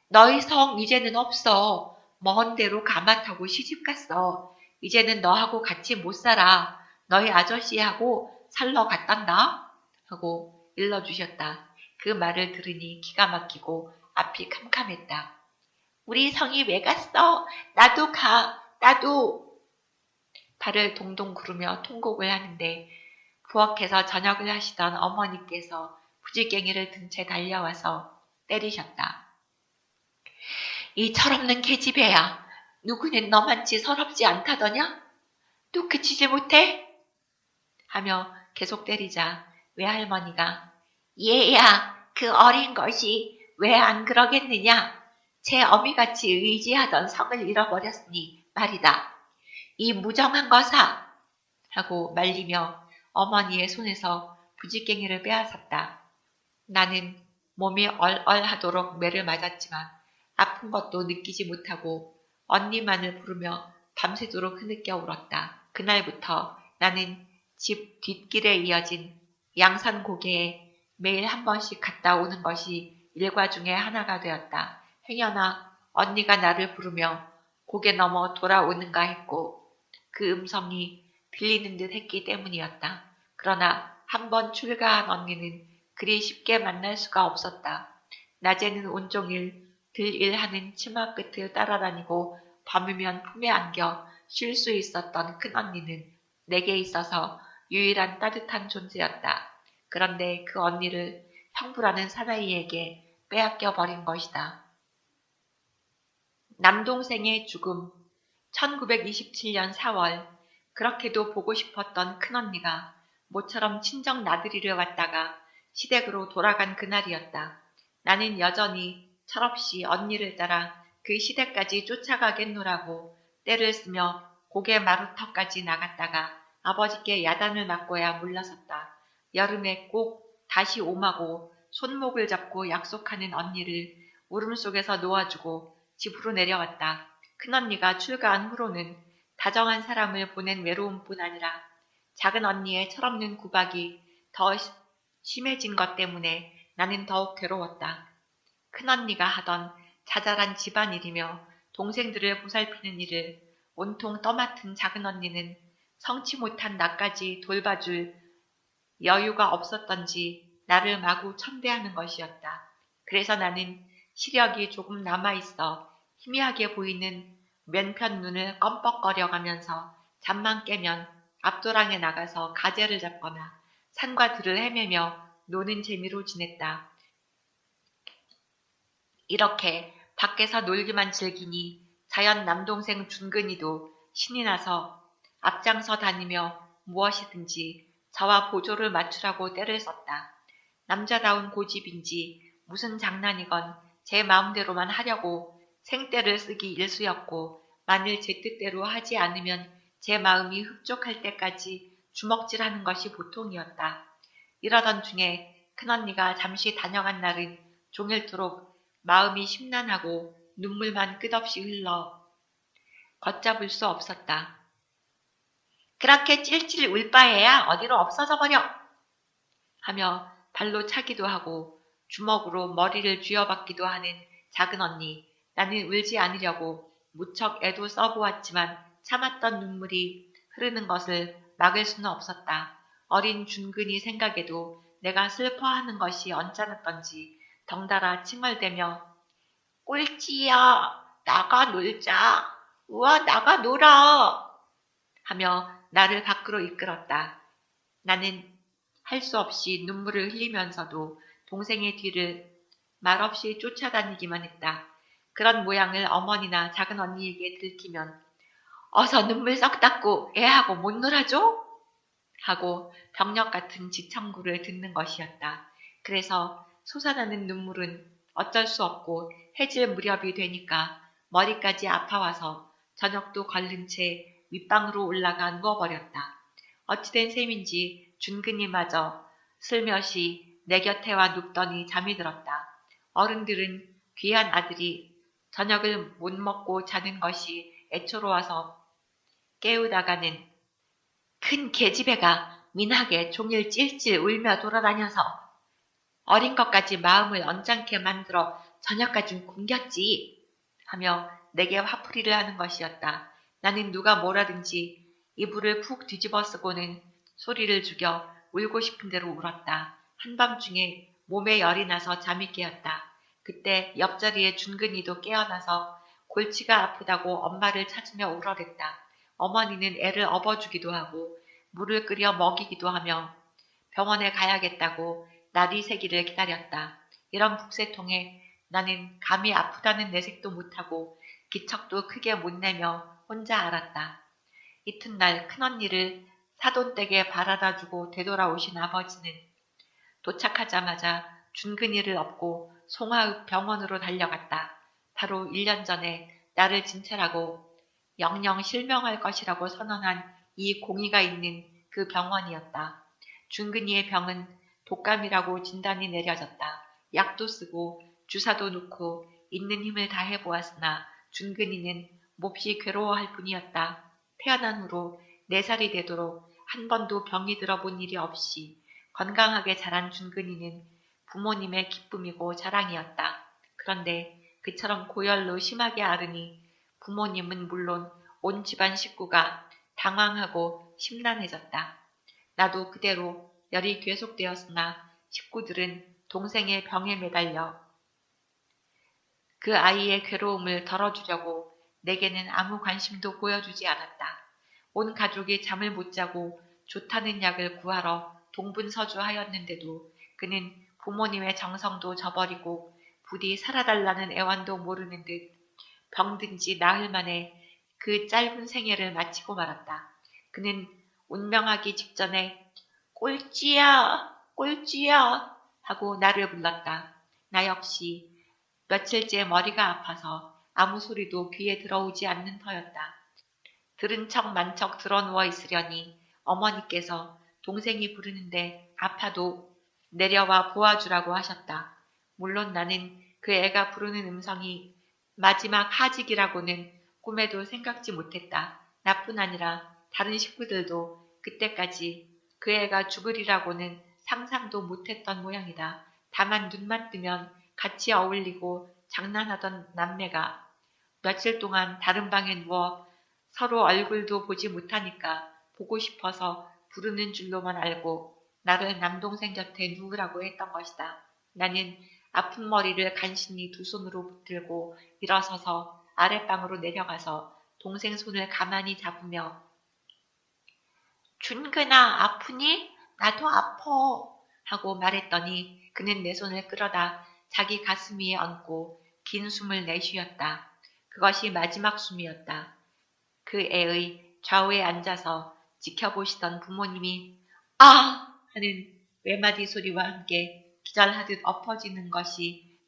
너희 성 이제는 없어. 먼 데로 가마 타고 시집갔어. 이제는 너하고 같이 못 살아. 너희 아저씨하고 살러 갔단다. 하고 일러주셨다. 그 말을 들으니 기가 막히고 앞이 캄캄했다. 우리 성이 왜 갔어? 나도 가. 나도. 발을 동동 구르며 통곡을 하는데 부엌에서 저녁을 하시던 어머니께서 부지깽이를 든 채 달려와서 때리셨다. 이 철없는 계집애야. 누구는 너만치 서럽지 않다더냐? 또 그치지 못해? 하며 계속 때리자 외할머니가 얘야 그 어린 것이 왜 안 그러겠느냐? 제 어미같이 의지하던 성을 잃어버렸으니 말이다. 이 무정한 것아! 하고 말리며 어머니의 손에서 부지깽이를 빼앗았다. 나는 몸이 얼얼하도록 매를 맞았지만 아픈 것도 느끼지 못하고 언니만을 부르며 밤새도록 흐느껴 울었다. 그날부터 나는 집 뒷길에 이어진 양산 고개에 매일 한 번씩 갔다 오는 것이 일과 중에 하나가 되었다. 행여나 언니가 나를 부르며 고개 넘어 돌아오는가 했고 그 음성이 들리는 듯 했기 때문이었다. 그러나 한 번 출가한 언니는 그리 쉽게 만날 수가 없었다. 낮에는 온종일 들일하는 치마 끝을 따라다니고 밤이면 품에 안겨 쉴 수 있었던 큰언니는 내게 있어서 유일한 따뜻한 존재였다. 그런데 그 언니를 형부라는 사나이에게 빼앗겨 버린 것이다. 남동생의 죽음 1927년 4월 그렇게도 보고 싶었던 큰언니가 모처럼 친정 나들이를 왔다가 시댁으로 돌아간 그날이었다. 나는 여전히 철없이 언니를 따라 그 시댁까지 쫓아가겠노라고 떼를 쓰며 고개 마루터까지 나갔다가 아버지께 야단을 맞고야 물러섰다. 여름에 꼭 다시 오마고 손목을 잡고 약속하는 언니를 울음 속에서 놓아주고 집으로 내려왔다. 큰언니가 출가한 후로는 다정한 사람을 보낸 외로움뿐 아니라 작은 언니의 철없는 구박이 더 심해진 것 때문에 나는 더욱 괴로웠다. 큰언니가 하던 자잘한 집안일이며 동생들을 보살피는 일을 온통 떠맡은 작은 언니는 성치 못한 나까지 돌봐줄 여유가 없었던지 나를 마구 천대하는 것이었다. 그래서 나는 시력이 조금 남아있어 희미하게 보이는 면편 눈을 껌뻑거려가면서 잠만 깨면 앞도랑에 나가서 가재를 잡거나 산과 들을 헤매며 노는 재미로 지냈다. 이렇게 밖에서 놀기만 즐기니 자연 남동생 준근이도 신이 나서 앞장서 다니며 무엇이든지 저와 보조를 맞추라고 떼를 썼다. 남자다운 고집인지 무슨 장난이건 제 마음대로만 하려고 생떼를 쓰기 일쑤였고 만일 제 뜻대로 하지 않으면 제 마음이 흡족할 때까지 주먹질하는 것이 보통이었다. 이러던 중에 큰언니가 잠시 다녀간 날은 종일토록 마음이 심란하고 눈물만 끝없이 흘러 걷잡을 수 없었다. 그렇게 찔찔 울 바에야 어디로 없어져 버려! 하며 발로 차기도 하고 주먹으로 머리를 쥐어박기도 하는 작은 언니. 나는 울지 않으려고 무척 애도 써보았지만 참았던 눈물이 흐르는 것을 막을 수는 없었다. 어린 준근이 생각에도 내가 슬퍼하는 것이 언짢았던지 덩달아 칭얼대며 꼴찌야 나가 놀자 우와 나가 놀아 하며 나를 밖으로 이끌었다. 나는 할 수 없이 눈물을 흘리면서도 동생의 뒤를 말없이 쫓아다니기만 했다. 그런 모양을 어머니나 작은 언니에게 들키면 어서 눈물 썩 닦고 애하고 못 놀아줘? 하고 병력 같은 지청구를 듣는 것이었다. 그래서 솟아나는 눈물은 어쩔 수 없고 해질 무렵이 되니까 머리까지 아파와서 저녁도 걸른 채 윗방으로 올라가 누워버렸다. 어찌된 셈인지 준근이마저 슬며시 내 곁에 와 눕더니 잠이 들었다. 어른들은 귀한 아들이 저녁을 못 먹고 자는 것이 애초로워서 깨우다가는 큰 계집애가 민하게 종일 찔찔 울며 돌아다녀서 어린 것까지 마음을 언짢게 만들어 저녁까지 굶겼지 하며 내게 화풀이를 하는 것이었다. 나는 누가 뭐라든지 이불을 푹 뒤집어 쓰고는 소리를 죽여 울고 싶은 대로 울었다. 한밤중에 몸에 열이 나서 잠이 깨었다. 그때 옆자리에 준근이도 깨어나서 골치가 아프다고 엄마를 찾으며 울어댔다. 어머니는 애를 업어주기도 하고 물을 끓여 먹이기도 하며 병원에 가야겠다고 날이 새기를 기다렸다. 이런 북새통에 나는 감이 아프다는 내색도 못하고 기척도 크게 못 내며 혼자 알았다. 이튿날 큰언니를 사돈댁에 바라다 주고 되돌아오신 아버지는 도착하자마자 준근이를 업고 송화읍 병원으로 달려갔다. 바로 1년 전에 나를 진찰하고 영영 실명할 것이라고 선언한 이 공의가 있는 그 병원이었다. 준근이의 병은 독감이라고 진단이 내려졌다. 약도 쓰고 주사도 놓고 있는 힘을 다해 보았으나 준근이는 몹시 괴로워할 뿐이었다. 태어난 후로 4살이 되도록 한 번도 병이 들어본 일이 없이 건강하게 자란 준근이는 부모님의 기쁨이고 자랑이었다. 그런데 그처럼 고열로 심하게 앓으니 부모님은 물론 온 집안 식구가 당황하고 심란해졌다. 나도 그대로 열이 계속되었으나 식구들은 동생의 병에 매달려 그 아이의 괴로움을 덜어주려고 내게는 아무 관심도 보여주지 않았다. 온 가족이 잠을 못 자고 좋다는 약을 구하러 동분서주하였는데도 그는 부모님의 정성도 저버리고 부디 살아달라는 애완도 모르는 듯 병든 지 나흘 만에 그 짧은 생애를 마치고 말았다. 그는 운명하기 직전에 꼴찌야, 꼴찌야 하고 나를 불렀다. 나 역시 며칠째 머리가 아파서 아무 소리도 귀에 들어오지 않는 터였다. 들은 척 만척 드러누워 있으려니 어머니께서 동생이 부르는데 아파도 내려와 보아주라고 하셨다. 물론 나는 그 애가 부르는 음성이 마지막 하직이라고는 꿈에도 생각지 못했다. 나뿐 아니라 다른 식구들도 그때까지 그 애가 죽으리라고는 상상도 못했던 모양이다. 다만 눈만 뜨면 같이 어울리고 장난하던 남매가 며칠 동안 다른 방에 누워 서로 얼굴도 보지 못하니까 보고 싶어서 부르는 줄로만 알고 나를 남동생 곁에 누우라고 했던 것이다. 나는 아픈 머리를 간신히 두 손으로 붙들고 일어서서 아랫방으로 내려가서 동생 손을 가만히 잡으며 준근아 아프니? 나도 아파 하고 말했더니 그는 내 손을 끌어다 자기 가슴 위에 얹고 긴 숨을 내쉬었다. 그것이 마지막 숨이었다. 그 애의 좌우에 앉아서 지켜보시던 부모님이 아! 하는 외마디 소리와 함께 기절하듯 엎어지는 것이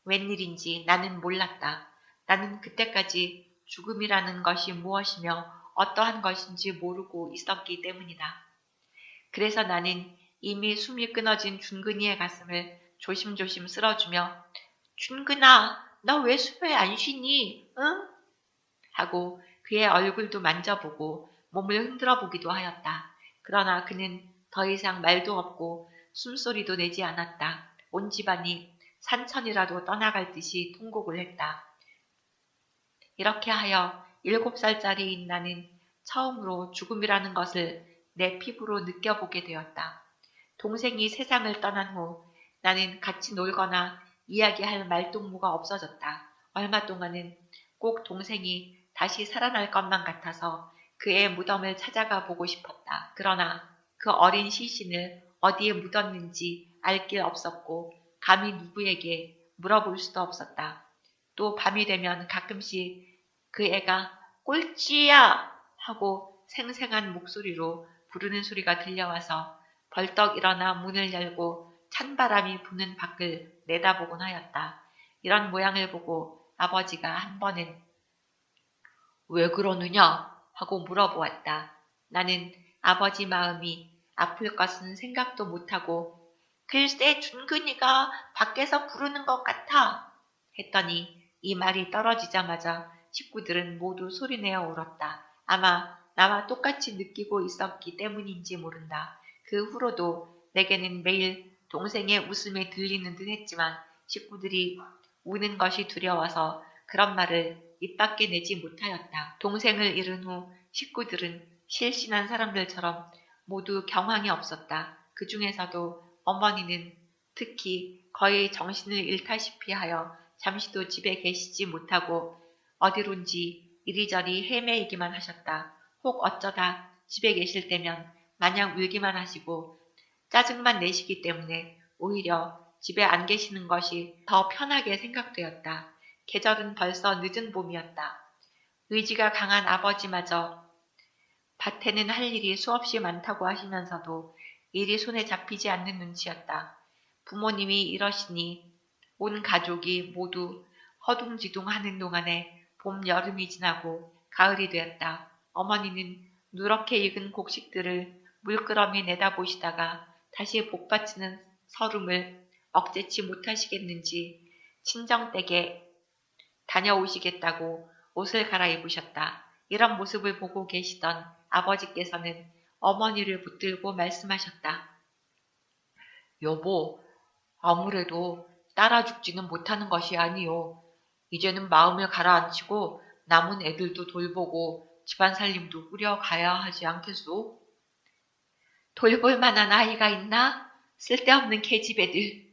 웬일인지 나는 몰랐다. 나는 그때까지 죽음이라는 것이 무엇이며 어떠한 것인지 모르고 있었기 때문이다. 그래서 나는 이미 숨이 끊어진 준근이의 가슴을 조심조심 쓸어주며 준근아, 너 왜 숨을 안 쉬니? 응? 하고 그의 얼굴도 만져보고 몸을 흔들어 보기도 하였다. 그러나 그는 더 이상 말도 없고 숨소리도 내지 않았다. 온 집안이 산천이라도 떠나갈 듯이 통곡을 했다. 이렇게 하여 7살짜리인 나는 처음으로 죽음이라는 것을 내 피부로 느껴보게 되었다. 동생이 세상을 떠난 후 나는 같이 놀거나 이야기할 말동무가 없어졌다. 얼마 동안은 꼭 동생이 다시 살아날 것만 같아서 그의 무덤을 찾아가 보고 싶었다. 그러나 그 어린 시신을 어디에 묻었는지 알 길 없었고 감히 누구에게 물어볼 수도 없었다. 또 밤이 되면 가끔씩 그 애가 꼴찌야 하고 생생한 목소리로 부르는 소리가 들려와서 벌떡 일어나 문을 열고 찬바람이 부는 밖을 내다보곤 하였다. 이런 모양을 보고 아버지가 한 번은 왜 그러느냐 하고 물어보았다. 나는 아버지 마음이 아플 것은 생각도 못하고 글쎄 준근이가 밖에서 부르는 것 같아 했더니 이 말이 떨어지자마자 식구들은 모두 소리내어 울었다. 아마 나와 똑같이 느끼고 있었기 때문인지 모른다. 그 후로도 내게는 매일 동생의 웃음이 들리는 듯 했지만 식구들이 우는 것이 두려워서 그런 말을 입 밖에 내지 못하였다. 동생을 잃은 후 식구들은 실신한 사람들처럼 모두 경황이 없었다. 그 중에서도 어머니는 특히 거의 정신을 잃다시피 하여 잠시도 집에 계시지 못하고 어디론지 이리저리 헤매이기만 하셨다. 혹 어쩌다 집에 계실 때면 마냥 울기만 하시고 짜증만 내시기 때문에 오히려 집에 안 계시는 것이 더 편하게 생각되었다. 계절은 벌써 늦은 봄이었다. 의지가 강한 아버지마저 밭에는 할 일이 수없이 많다고 하시면서도 일이 손에 잡히지 않는 눈치였다. 부모님이 이러시니 온 가족이 모두 허둥지둥하는 동안에 봄, 여름이 지나고 가을이 되었다. 어머니는 누렇게 익은 곡식들을 물끄러미 내다보시다가 다시 복받치는 서름을 억제치 못하시겠는지 친정댁에 다녀오시겠다고 옷을 갈아입으셨다. 이런 모습을 보고 계시던 아버지께서는 어머니를 붙들고 말씀하셨다. 여보, 아무래도 따라 죽지는 못하는 것이 아니요. 이제는 마음을 가라앉히고 남은 애들도 돌보고 집안 살림도 꾸려가야 하지 않겠소? 돌볼 만한 아이가 있나? 쓸데없는 계집애들.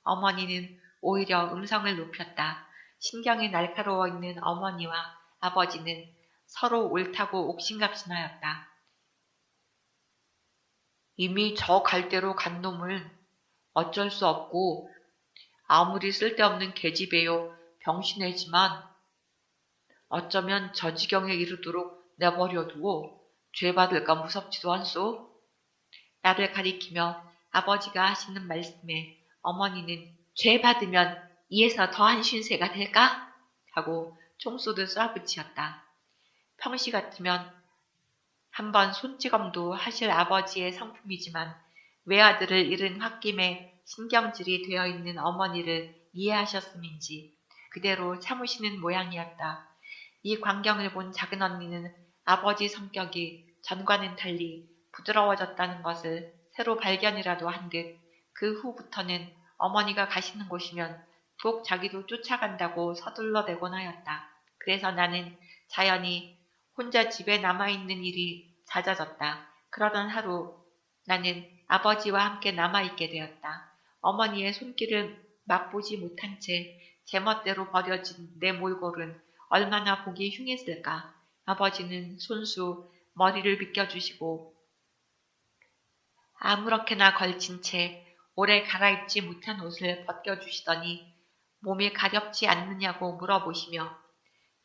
어머니는 오히려 음성을 높였다. 신경이 날카로워 있는 어머니와 아버지는 서로 옳다고 옥신각신하였다. 이미 저 갈대로 간 놈을 어쩔 수 없고 아무리 쓸데없는 계집애요 병신애지만 어쩌면 저 지경에 이르도록 내버려두고 죄받을까 무섭지도 않소? 나를 가리키며 아버지가 하시는 말씀에 어머니는 죄받으면 이에서 더한 쉰세가 될까? 하고 총쏘듯 쏴붙이었다. 평시 같으면 한번 손찌검도 하실 아버지의 성품이지만 외아들을 잃은 홧김에 신경질이 되어 있는 어머니를 이해하셨음인지 그대로 참으시는 모양이었다. 이 광경을 본 작은 언니는 아버지 성격이 전과는 달리 부드러워졌다는 것을 새로 발견이라도 한 듯 그 후부터는 어머니가 가시는 곳이면 푹 자기도 쫓아간다고 서둘러대곤 하였다. 그래서 나는 자연히 혼자 집에 남아있는 일이 잦아졌다. 그러던 하루 나는 아버지와 함께 남아있게 되었다. 어머니의 손길을 맛보지 못한 채 제멋대로 버려진 내 몰골은 얼마나 보기 흉했을까. 아버지는 손수 머리를 빗겨주시고 아무렇게나 걸친 채 오래 갈아입지 못한 옷을 벗겨주시더니 몸이 가렵지 않느냐고 물어보시며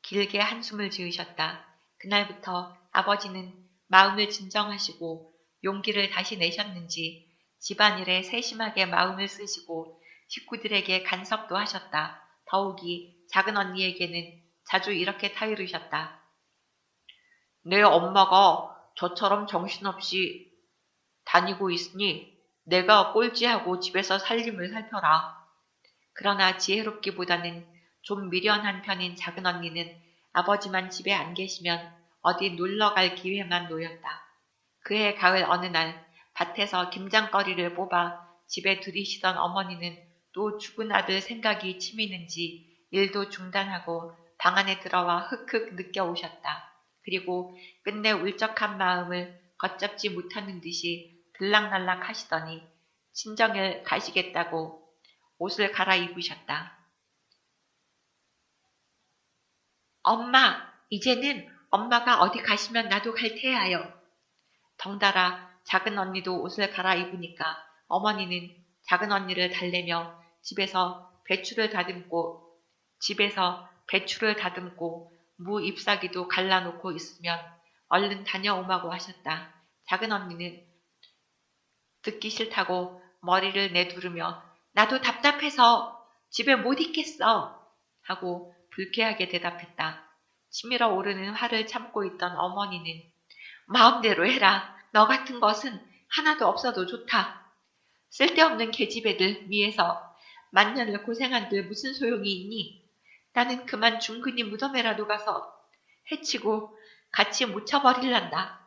길게 한숨을 지으셨다. 그날부터 아버지는 마음을 진정하시고 용기를 다시 내셨는지 집안일에 세심하게 마음을 쓰시고 식구들에게 간섭도 하셨다. 더욱이 작은 언니에게는 자주 이렇게 타이르셨다. 내 엄마가 저처럼 정신없이 다니고 있으니 내가 꼴찌하고 집에서 살림을 살펴라. 그러나 지혜롭기보다는 좀 미련한 편인 작은 언니는 아버지만 집에 안 계시면 어디 놀러갈 기회만 놓였다. 그해 가을 어느 날 밭에서 김장거리를 뽑아 집에 들이시던 어머니는 또 죽은 아들 생각이 치미는지 일도 중단하고 방 안에 들어와 흑흑 느껴오셨다. 그리고 끝내 울적한 마음을 걷잡지 못하는 듯이 들락날락 하시더니 친정에 가시겠다고 옷을 갈아입으셨다. 엄마, 이제는 엄마가 어디 가시면 나도 갈 테야요. 덩달아 작은 언니도 옷을 갈아입으니까 어머니는 작은 언니를 달래며 집에서 배추를 다듬고 무 잎사귀도 갈라놓고 있으면 얼른 다녀오마고 하셨다. 작은 언니는 듣기 싫다고 머리를 내두르며 나도 답답해서 집에 못 있겠어 하고 불쾌하게 대답했다. 치밀어 오르는 화를 참고 있던 어머니는 마음대로 해라. 너 같은 것은 하나도 없어도 좋다. 쓸데없는 계집애들 위해서 만년을 고생한들 무슨 소용이 있니? 나는 그만 중근히 무덤에라도 가서 해치고 같이 묻혀버릴란다.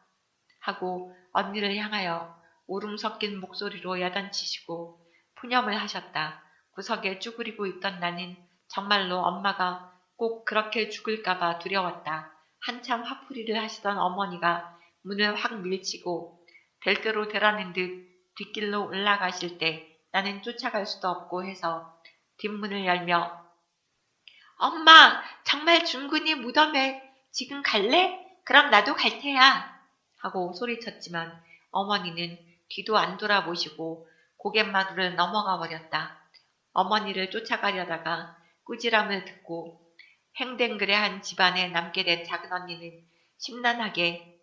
하고 언니를 향하여 울음 섞인 목소리로 야단치시고 푸념을 하셨다. 구석에 쭈그리고 있던 나는 정말로 엄마가 꼭 그렇게 죽을까봐 두려웠다. 한참 화풀이를 하시던 어머니가 문을 확 밀치고 될 대로 되라는 듯 뒷길로 올라가실 때 나는 쫓아갈 수도 없고 해서 뒷문을 열며 엄마, 정말 중근이 무덤에 지금 갈래? 그럼 나도 갈 테야. 하고 소리쳤지만 어머니는 뒤도 안 돌아보시고 고갯마루를 넘어가 버렸다. 어머니를 쫓아가려다가 꾸지람을 듣고 행댕그레한 집안에 남게 된 작은 언니는 심란하게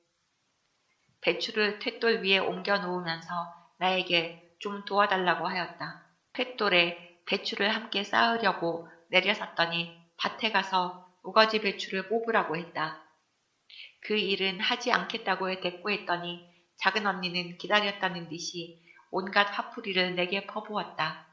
배추를 툇돌 위에 옮겨 놓으면서 나에게 좀 도와달라고 하였다. 툇돌에 배추를 함께 쌓으려고 내려섰더니 밭에 가서 우거지 배추를 뽑으라고 했다. 그 일은 하지 않겠다고 대꾸했더니 작은 언니는 기다렸다는 듯이 온갖 화풀이를 내게 퍼부었다.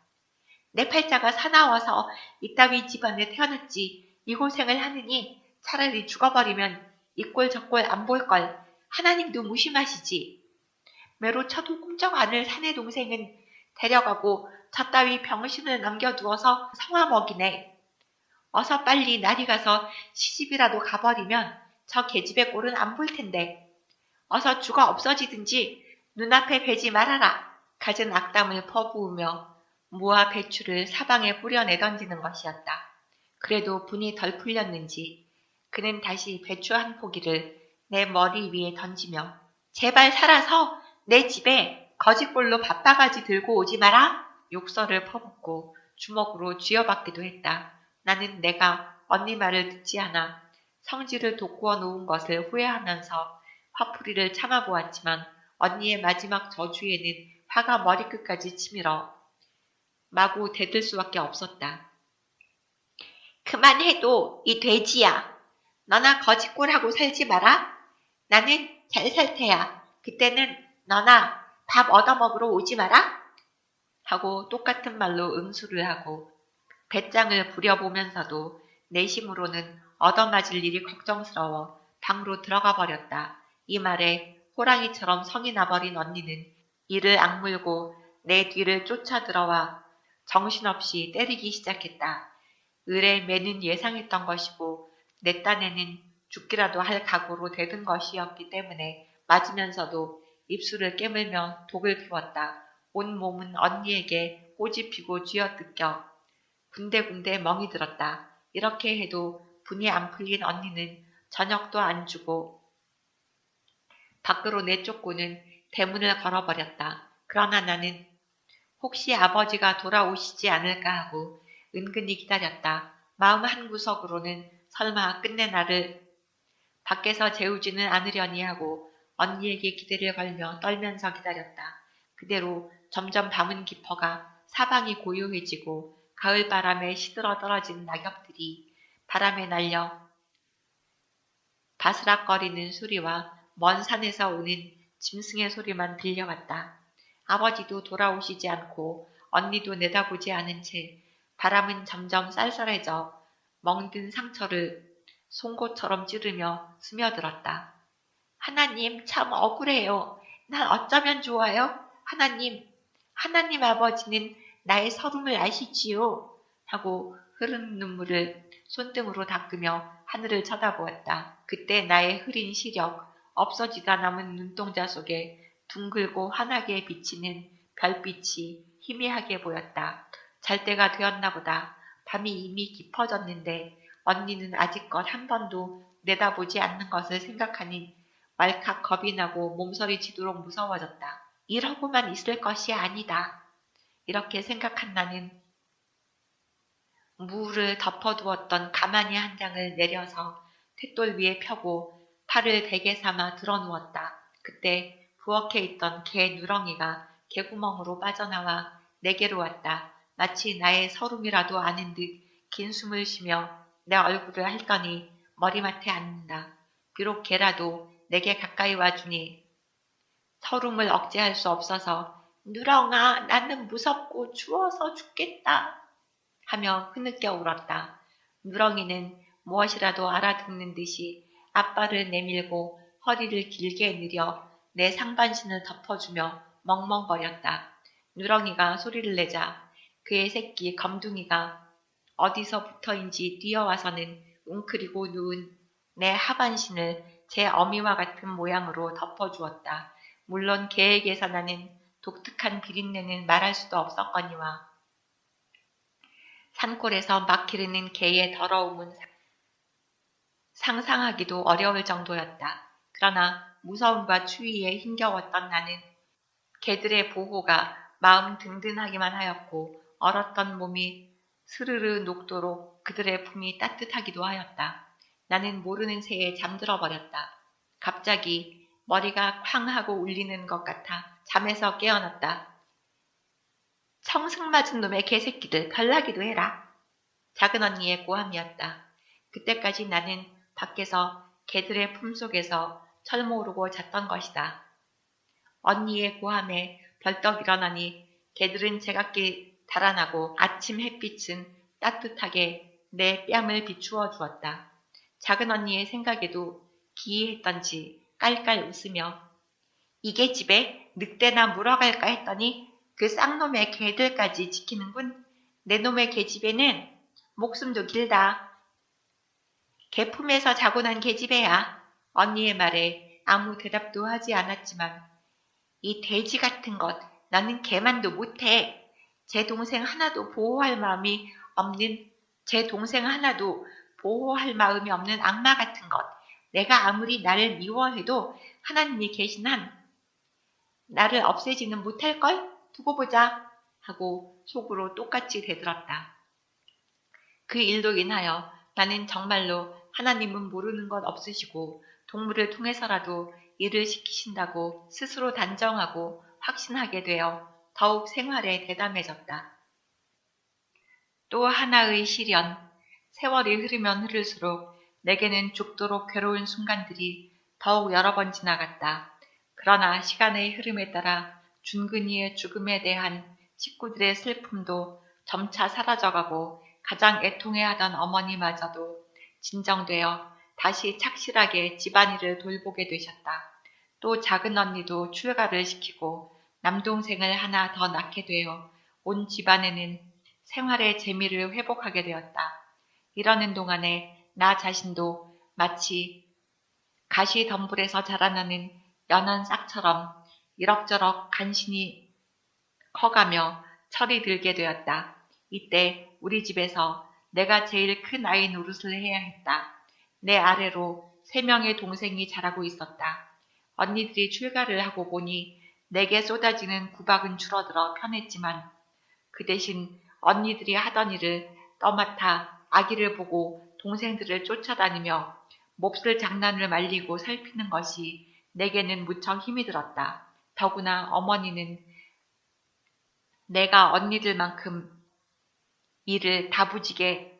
내 팔자가 사나워서 이따위 집안에 태어났지 이 고생을 하느니 차라리 죽어버리면 이 꼴 저 꼴 안 볼걸. 하나님도 무심하시지. 매로 쳐도 꿈쩍 않을 사내 동생은 데려가고 저 따위 병신을 남겨두어서 성화 먹이네. 어서 빨리 날이 가서 시집이라도 가버리면 저 계집의 꼴은 안 볼 텐데. 어서 죽어 없어지든지 눈앞에 뵈지 말아라. 갖은 악담을 퍼부으며 무와 배추를 사방에 뿌려내 던지는 것이었다. 그래도 분이 덜 풀렸는지 그는 다시 배추 한 포기를 내 머리 위에 던지며 제발 살아서 내 집에 거짓골로 밥바가지 들고 오지 마라. 욕설을 퍼붓고 주먹으로 쥐어박기도 했다. 나는 내가 언니 말을 듣지 않아 성질을 돋구어 놓은 것을 후회하면서 화풀이를 참아보았지만 언니의 마지막 저주에는 화가 머리끝까지 치밀어 마구 대들 수밖에 없었다. 그만해도 이 돼지야. 너나 거짓골하고 살지 마라. 나는 잘 살 테야. 그때는 너나 밥 얻어먹으러 오지 마라. 하고 똑같은 말로 응수를 하고 배짱을 부려보면서도 내심으로는 얻어맞을 일이 걱정스러워 방으로 들어가 버렸다. 이 말에 호랑이처럼 성이 나버린 언니는 이를 악물고 내 뒤를 쫓아들어와 정신없이 때리기 시작했다. 을의 매는 예상했던 것이고 내 딴에는 죽기라도 할 각오로 대든 것이었기 때문에 맞으면서도 입술을 깨물며 독을 피웠다. 온 몸은 언니에게 꼬집히고 쥐어뜯겨 군데군데 멍이 들었다. 이렇게 해도 분이 안 풀린 언니는 저녁도 안 주고 밖으로 내쫓고는 대문을 걸어버렸다. 그러나 나는 혹시 아버지가 돌아오시지 않을까 하고 은근히 기다렸다. 마음 한구석으로는 설마 끝내 나를 밖에서 재우지는 않으려니 하고 언니에게 기대를 걸며 떨면서 기다렸다. 그대로 점점 밤은 깊어가 사방이 고요해지고 가을바람에 시들어 떨어진 낙엽들이 바람에 날려 바스락거리는 소리와 먼 산에서 오는 짐승의 소리만 들려왔다. 아버지도 돌아오시지 않고 언니도 내다보지 않은 채 바람은 점점 쌀쌀해져 멍든 상처를 송곳처럼 찌르며 스며들었다. 하나님 참 억울해요. 난 어쩌면 좋아요? 하나님 아버지는 나의 서름을 아시지요? 하고 흐르는 눈물을 손등으로 닦으며 하늘을 쳐다보았다. 그때 나의 흐린 시력, 없어지다 남은 눈동자 속에 둥글고 환하게 비치는 별빛이 희미하게 보였다. 잘 때가 되었나 보다. 밤이 이미 깊어졌는데 언니는 아직껏 한 번도 내다보지 않는 것을 생각하니 왈칵 겁이 나고 몸서리 치도록 무서워졌다. 이러고만 있을 것이 아니다. 이렇게 생각한 나는 무를 덮어두었던 가마니 한 장을 내려서 탯돌 위에 펴고 팔을 베개 삼아 드러누웠다. 그때 부엌에 있던 개 누렁이가 개구멍으로 빠져나와 내게로 왔다. 마치 나의 서름이라도 아는 듯 긴 숨을 쉬며 내 얼굴을 핥더니 머리맡에 앉는다. 비록 개라도 내게 가까이 와주니 서름을 억제할 수 없어서 누렁아 나는 무섭고 추워서 죽겠다 하며 흐느껴 울었다. 누렁이는 무엇이라도 알아듣는 듯이 앞발을 내밀고 허리를 길게 늘여 내 상반신을 덮어주며 멍멍거렸다. 누렁이가 소리를 내자 그의 새끼 검둥이가 어디서부터인지 뛰어와서는 웅크리고 누운 내 하반신을 제 어미와 같은 모양으로 덮어주었다. 물론 개에게서 나는 독특한 비린내는 말할 수도 없었거니와 산골에서 막 기르는 개의 더러움은 상상하기도 어려울 정도였다. 그러나 무서움과 추위에 힘겨웠던 나는 개들의 보호가 마음 든든하기만 하였고 얼었던 몸이 스르르 녹도록 그들의 품이 따뜻하기도 하였다. 나는 모르는 새에 잠들어 버렸다. 갑자기 머리가 쾅 하고 울리는 것 같아 잠에서 깨어났다. 청승맞은 놈의 개새끼들 별나기도 해라. 작은 언니의 고함이었다. 그때까지 나는 밖에서 개들의 품속에서 철모르고 잤던 것이다. 언니의 고함에 벌떡 일어나니 개들은 제각기 달아나고 아침 햇빛은 따뜻하게 내 뺨을 비추어 주었다. 작은 언니의 생각에도 기이했던지 깔깔 웃으며 이게 집에 늑대나 물어갈까 했더니 그 쌍놈의 개들까지 지키는군. 내 놈의 개집에는 목숨도 길다. 개 품에서 자고 난 개집애야. 언니의 말에 아무 대답도 하지 않았지만 이 돼지 같은 것 나는 개만도 못해. 제 동생 하나도 보호할 마음이 없는 악마 같은 것. 내가 아무리 나를 미워해도 하나님이 계신 한 나를 없애지는 못할걸? 두고 보자 하고 속으로 똑같이 대들었다. 그 일로 인하여 나는 정말로 하나님은 모르는 것 없으시고 동물을 통해서라도 일을 시키신다고 스스로 단정하고 확신하게 되어 더욱 생활에 대담해졌다. 또 하나의 시련, 세월이 흐르면 흐를수록 내게는 죽도록 괴로운 순간들이 더욱 여러 번 지나갔다. 그러나 시간의 흐름에 따라 준근이의 죽음에 대한 식구들의 슬픔도 점차 사라져가고 가장 애통해하던 어머니마저도 진정되어 다시 착실하게 집안일을 돌보게 되셨다. 또 작은 언니도 출가를 시키고 남동생을 하나 더 낳게 되어 온 집안에는 생활의 재미를 회복하게 되었다. 이러는 동안에 나 자신도 마치 가시덤불에서 자라나는 연한 싹처럼 이럭저럭 간신히 커가며 철이 들게 되었다. 이때 우리 집에서 내가 제일 큰 아이 노릇을 해야 했다. 내 아래로 3명의 동생이 자라고 있었다. 언니들이 출가를 하고 보니 내게 쏟아지는 구박은 줄어들어 편했지만 그 대신 언니들이 하던 일을 떠맡아 아기를 보고 동생들을 쫓아다니며 몹쓸 장난을 말리고 살피는 것이 내게는 무척 힘이 들었다. 더구나 어머니는 내가 언니들만큼 일을 다부지게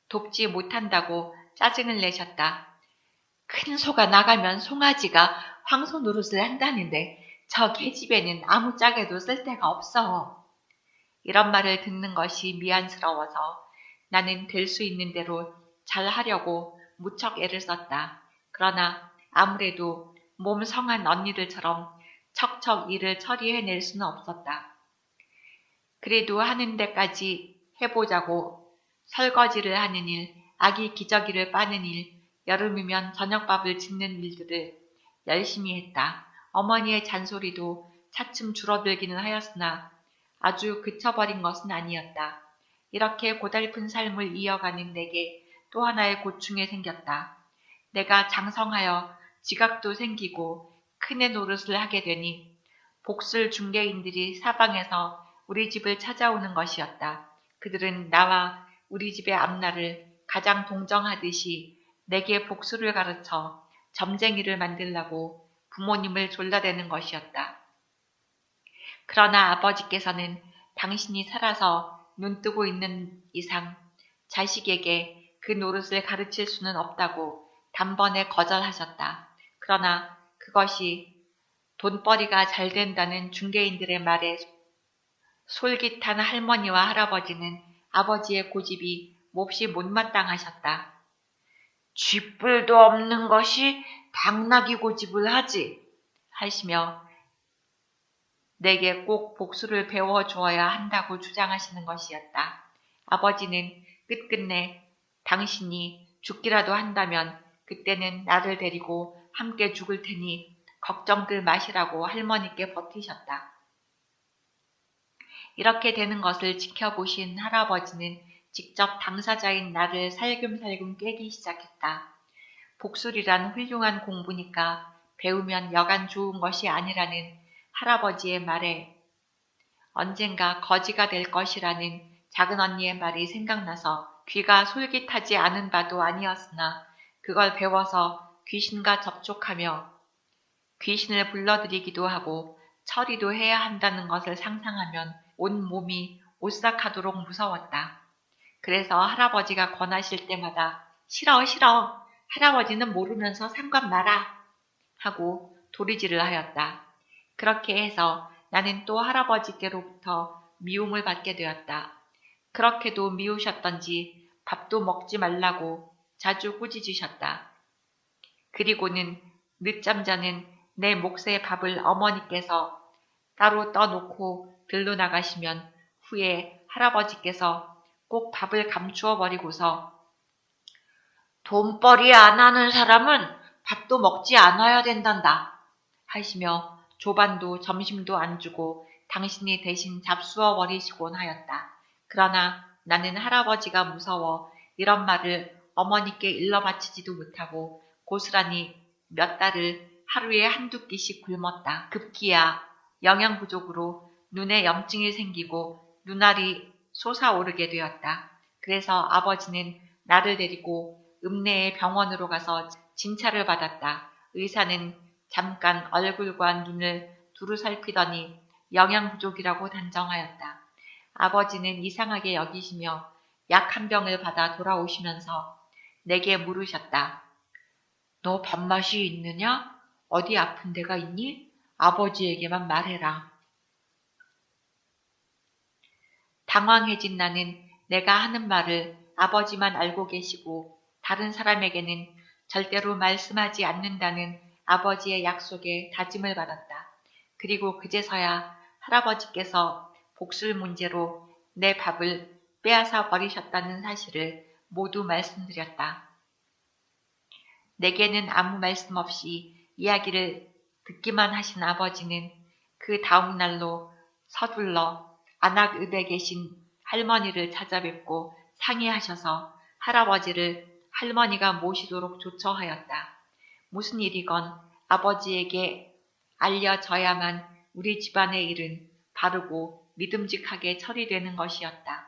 돕지 못한다고 짜증을 내셨다. 큰 소가 나가면 송아지가 황소 노릇을 한다는데 저 개집에는 아무짝에도 쓸데가 없어. 이런 말을 듣는 것이 미안스러워서 나는 될 수 있는 대로 잘하려고 무척 애를 썼다. 그러나 아무래도 몸 성한 언니들처럼 척척 일을 처리해낼 수는 없었다. 그래도 하는 데까지 해보자고 설거지를 하는 일, 아기 기저귀를 빠는 일, 여름이면 저녁밥을 짓는 일들을 열심히 했다. 어머니의 잔소리도 차츰 줄어들기는 하였으나 아주 그쳐버린 것은 아니었다. 이렇게 고달픈 삶을 이어가는 내게 또 하나의 고충이 생겼다. 내가 장성하여 지각도 생기고 큰애 노릇을 하게 되니 복술 중개인들이 사방에서 우리 집을 찾아오는 것이었다. 그들은 나와 우리 집의 앞날을 가장 동정하듯이 내게 복수를 가르쳐 점쟁이를 만들라고 부모님을 졸라대는 것이었다. 그러나 아버지께서는 당신이 살아서 눈뜨고 있는 이상 자식에게 그 노릇을 가르칠 수는 없다고 단번에 거절하셨다. 그러나 그것이 돈벌이가 잘 된다는 중개인들의 말에 솔깃한 할머니와 할아버지는 아버지의 고집이 몹시 못마땅하셨다. 쥐뿔도 없는 것이 당나귀 고집을 하지 하시며 내게 꼭 복수를 배워주어야 한다고 주장하시는 것이었다. 아버지는 끝끝내 당신이 죽기라도 한다면 그때는 나를 데리고 함께 죽을 테니 걱정들 마시라고 할머니께 버티셨다. 이렇게 되는 것을 지켜보신 할아버지는 직접 당사자인 나를 살금살금 꿰기 시작했다. 복술이란 훌륭한 공부니까 배우면 여간 좋은 것이 아니라는 할아버지의 말에 언젠가 거지가 될 것이라는 작은 언니의 말이 생각나서 귀가 솔깃하지 않은 바도 아니었으나 그걸 배워서 귀신과 접촉하며 귀신을 불러들이기도 하고 처리도 해야 한다는 것을 상상하면 온 몸이 오싹하도록 무서웠다. 그래서 할아버지가 권하실 때마다 싫어 싫어 할아버지는 모르면서 상관 마라 하고 도리질을 하였다. 그렇게 해서 나는 또 할아버지께로부터 미움을 받게 되었다. 그렇게도 미우셨던지 밥도 먹지 말라고 자주 꾸짖으셨다. 그리고는 늦잠 자는 내 몫의 밥을 어머니께서 따로 떠놓고 들러 나가시면 후에 할아버지께서 꼭 밥을 감추어 버리고서 돈벌이 안 하는 사람은 밥도 먹지 않아야 된단다 하시며 조반도 점심도 안 주고 당신이 대신 잡수어 버리시곤 하였다. 그러나 나는 할아버지가 무서워 이런 말을 어머니께 일러 바치지도 못하고 고스란히 몇 달을 하루에 한두 끼씩 굶었다. 급기야 영양 부족으로 눈에 염증이 생기고 눈알이 솟아오르게 되었다. 그래서 아버지는 나를 데리고 읍내의 병원으로 가서 진찰을 받았다. 의사는 잠깐 얼굴과 눈을 두루 살피더니 영양 부족이라고 단정하였다. 아버지는 이상하게 여기시며 약 한 병을 받아 돌아오시면서 내게 물으셨다. 너 밥맛이 있느냐? 어디 아픈 데가 있니? 아버지에게만 말해라. 당황해진 나는 내가 하는 말을 아버지만 알고 계시고 다른 사람에게는 절대로 말씀하지 않는다는 아버지의 약속에 다짐을 받았다. 그리고 그제서야 할아버지께서 복술 문제로 내 밥을 빼앗아 버리셨다는 사실을 모두 말씀드렸다. 내게는 아무 말씀 없이 이야기를 듣기만 하신 아버지는 그 다음 날로 서둘러 안악읍에 계신 할머니를 찾아뵙고 상의하셔서 할아버지를 할머니가 모시도록 조처하였다. 무슨 일이건 아버지에게 알려져야만 우리 집안의 일은 바르고 믿음직하게 처리되는 것이었다.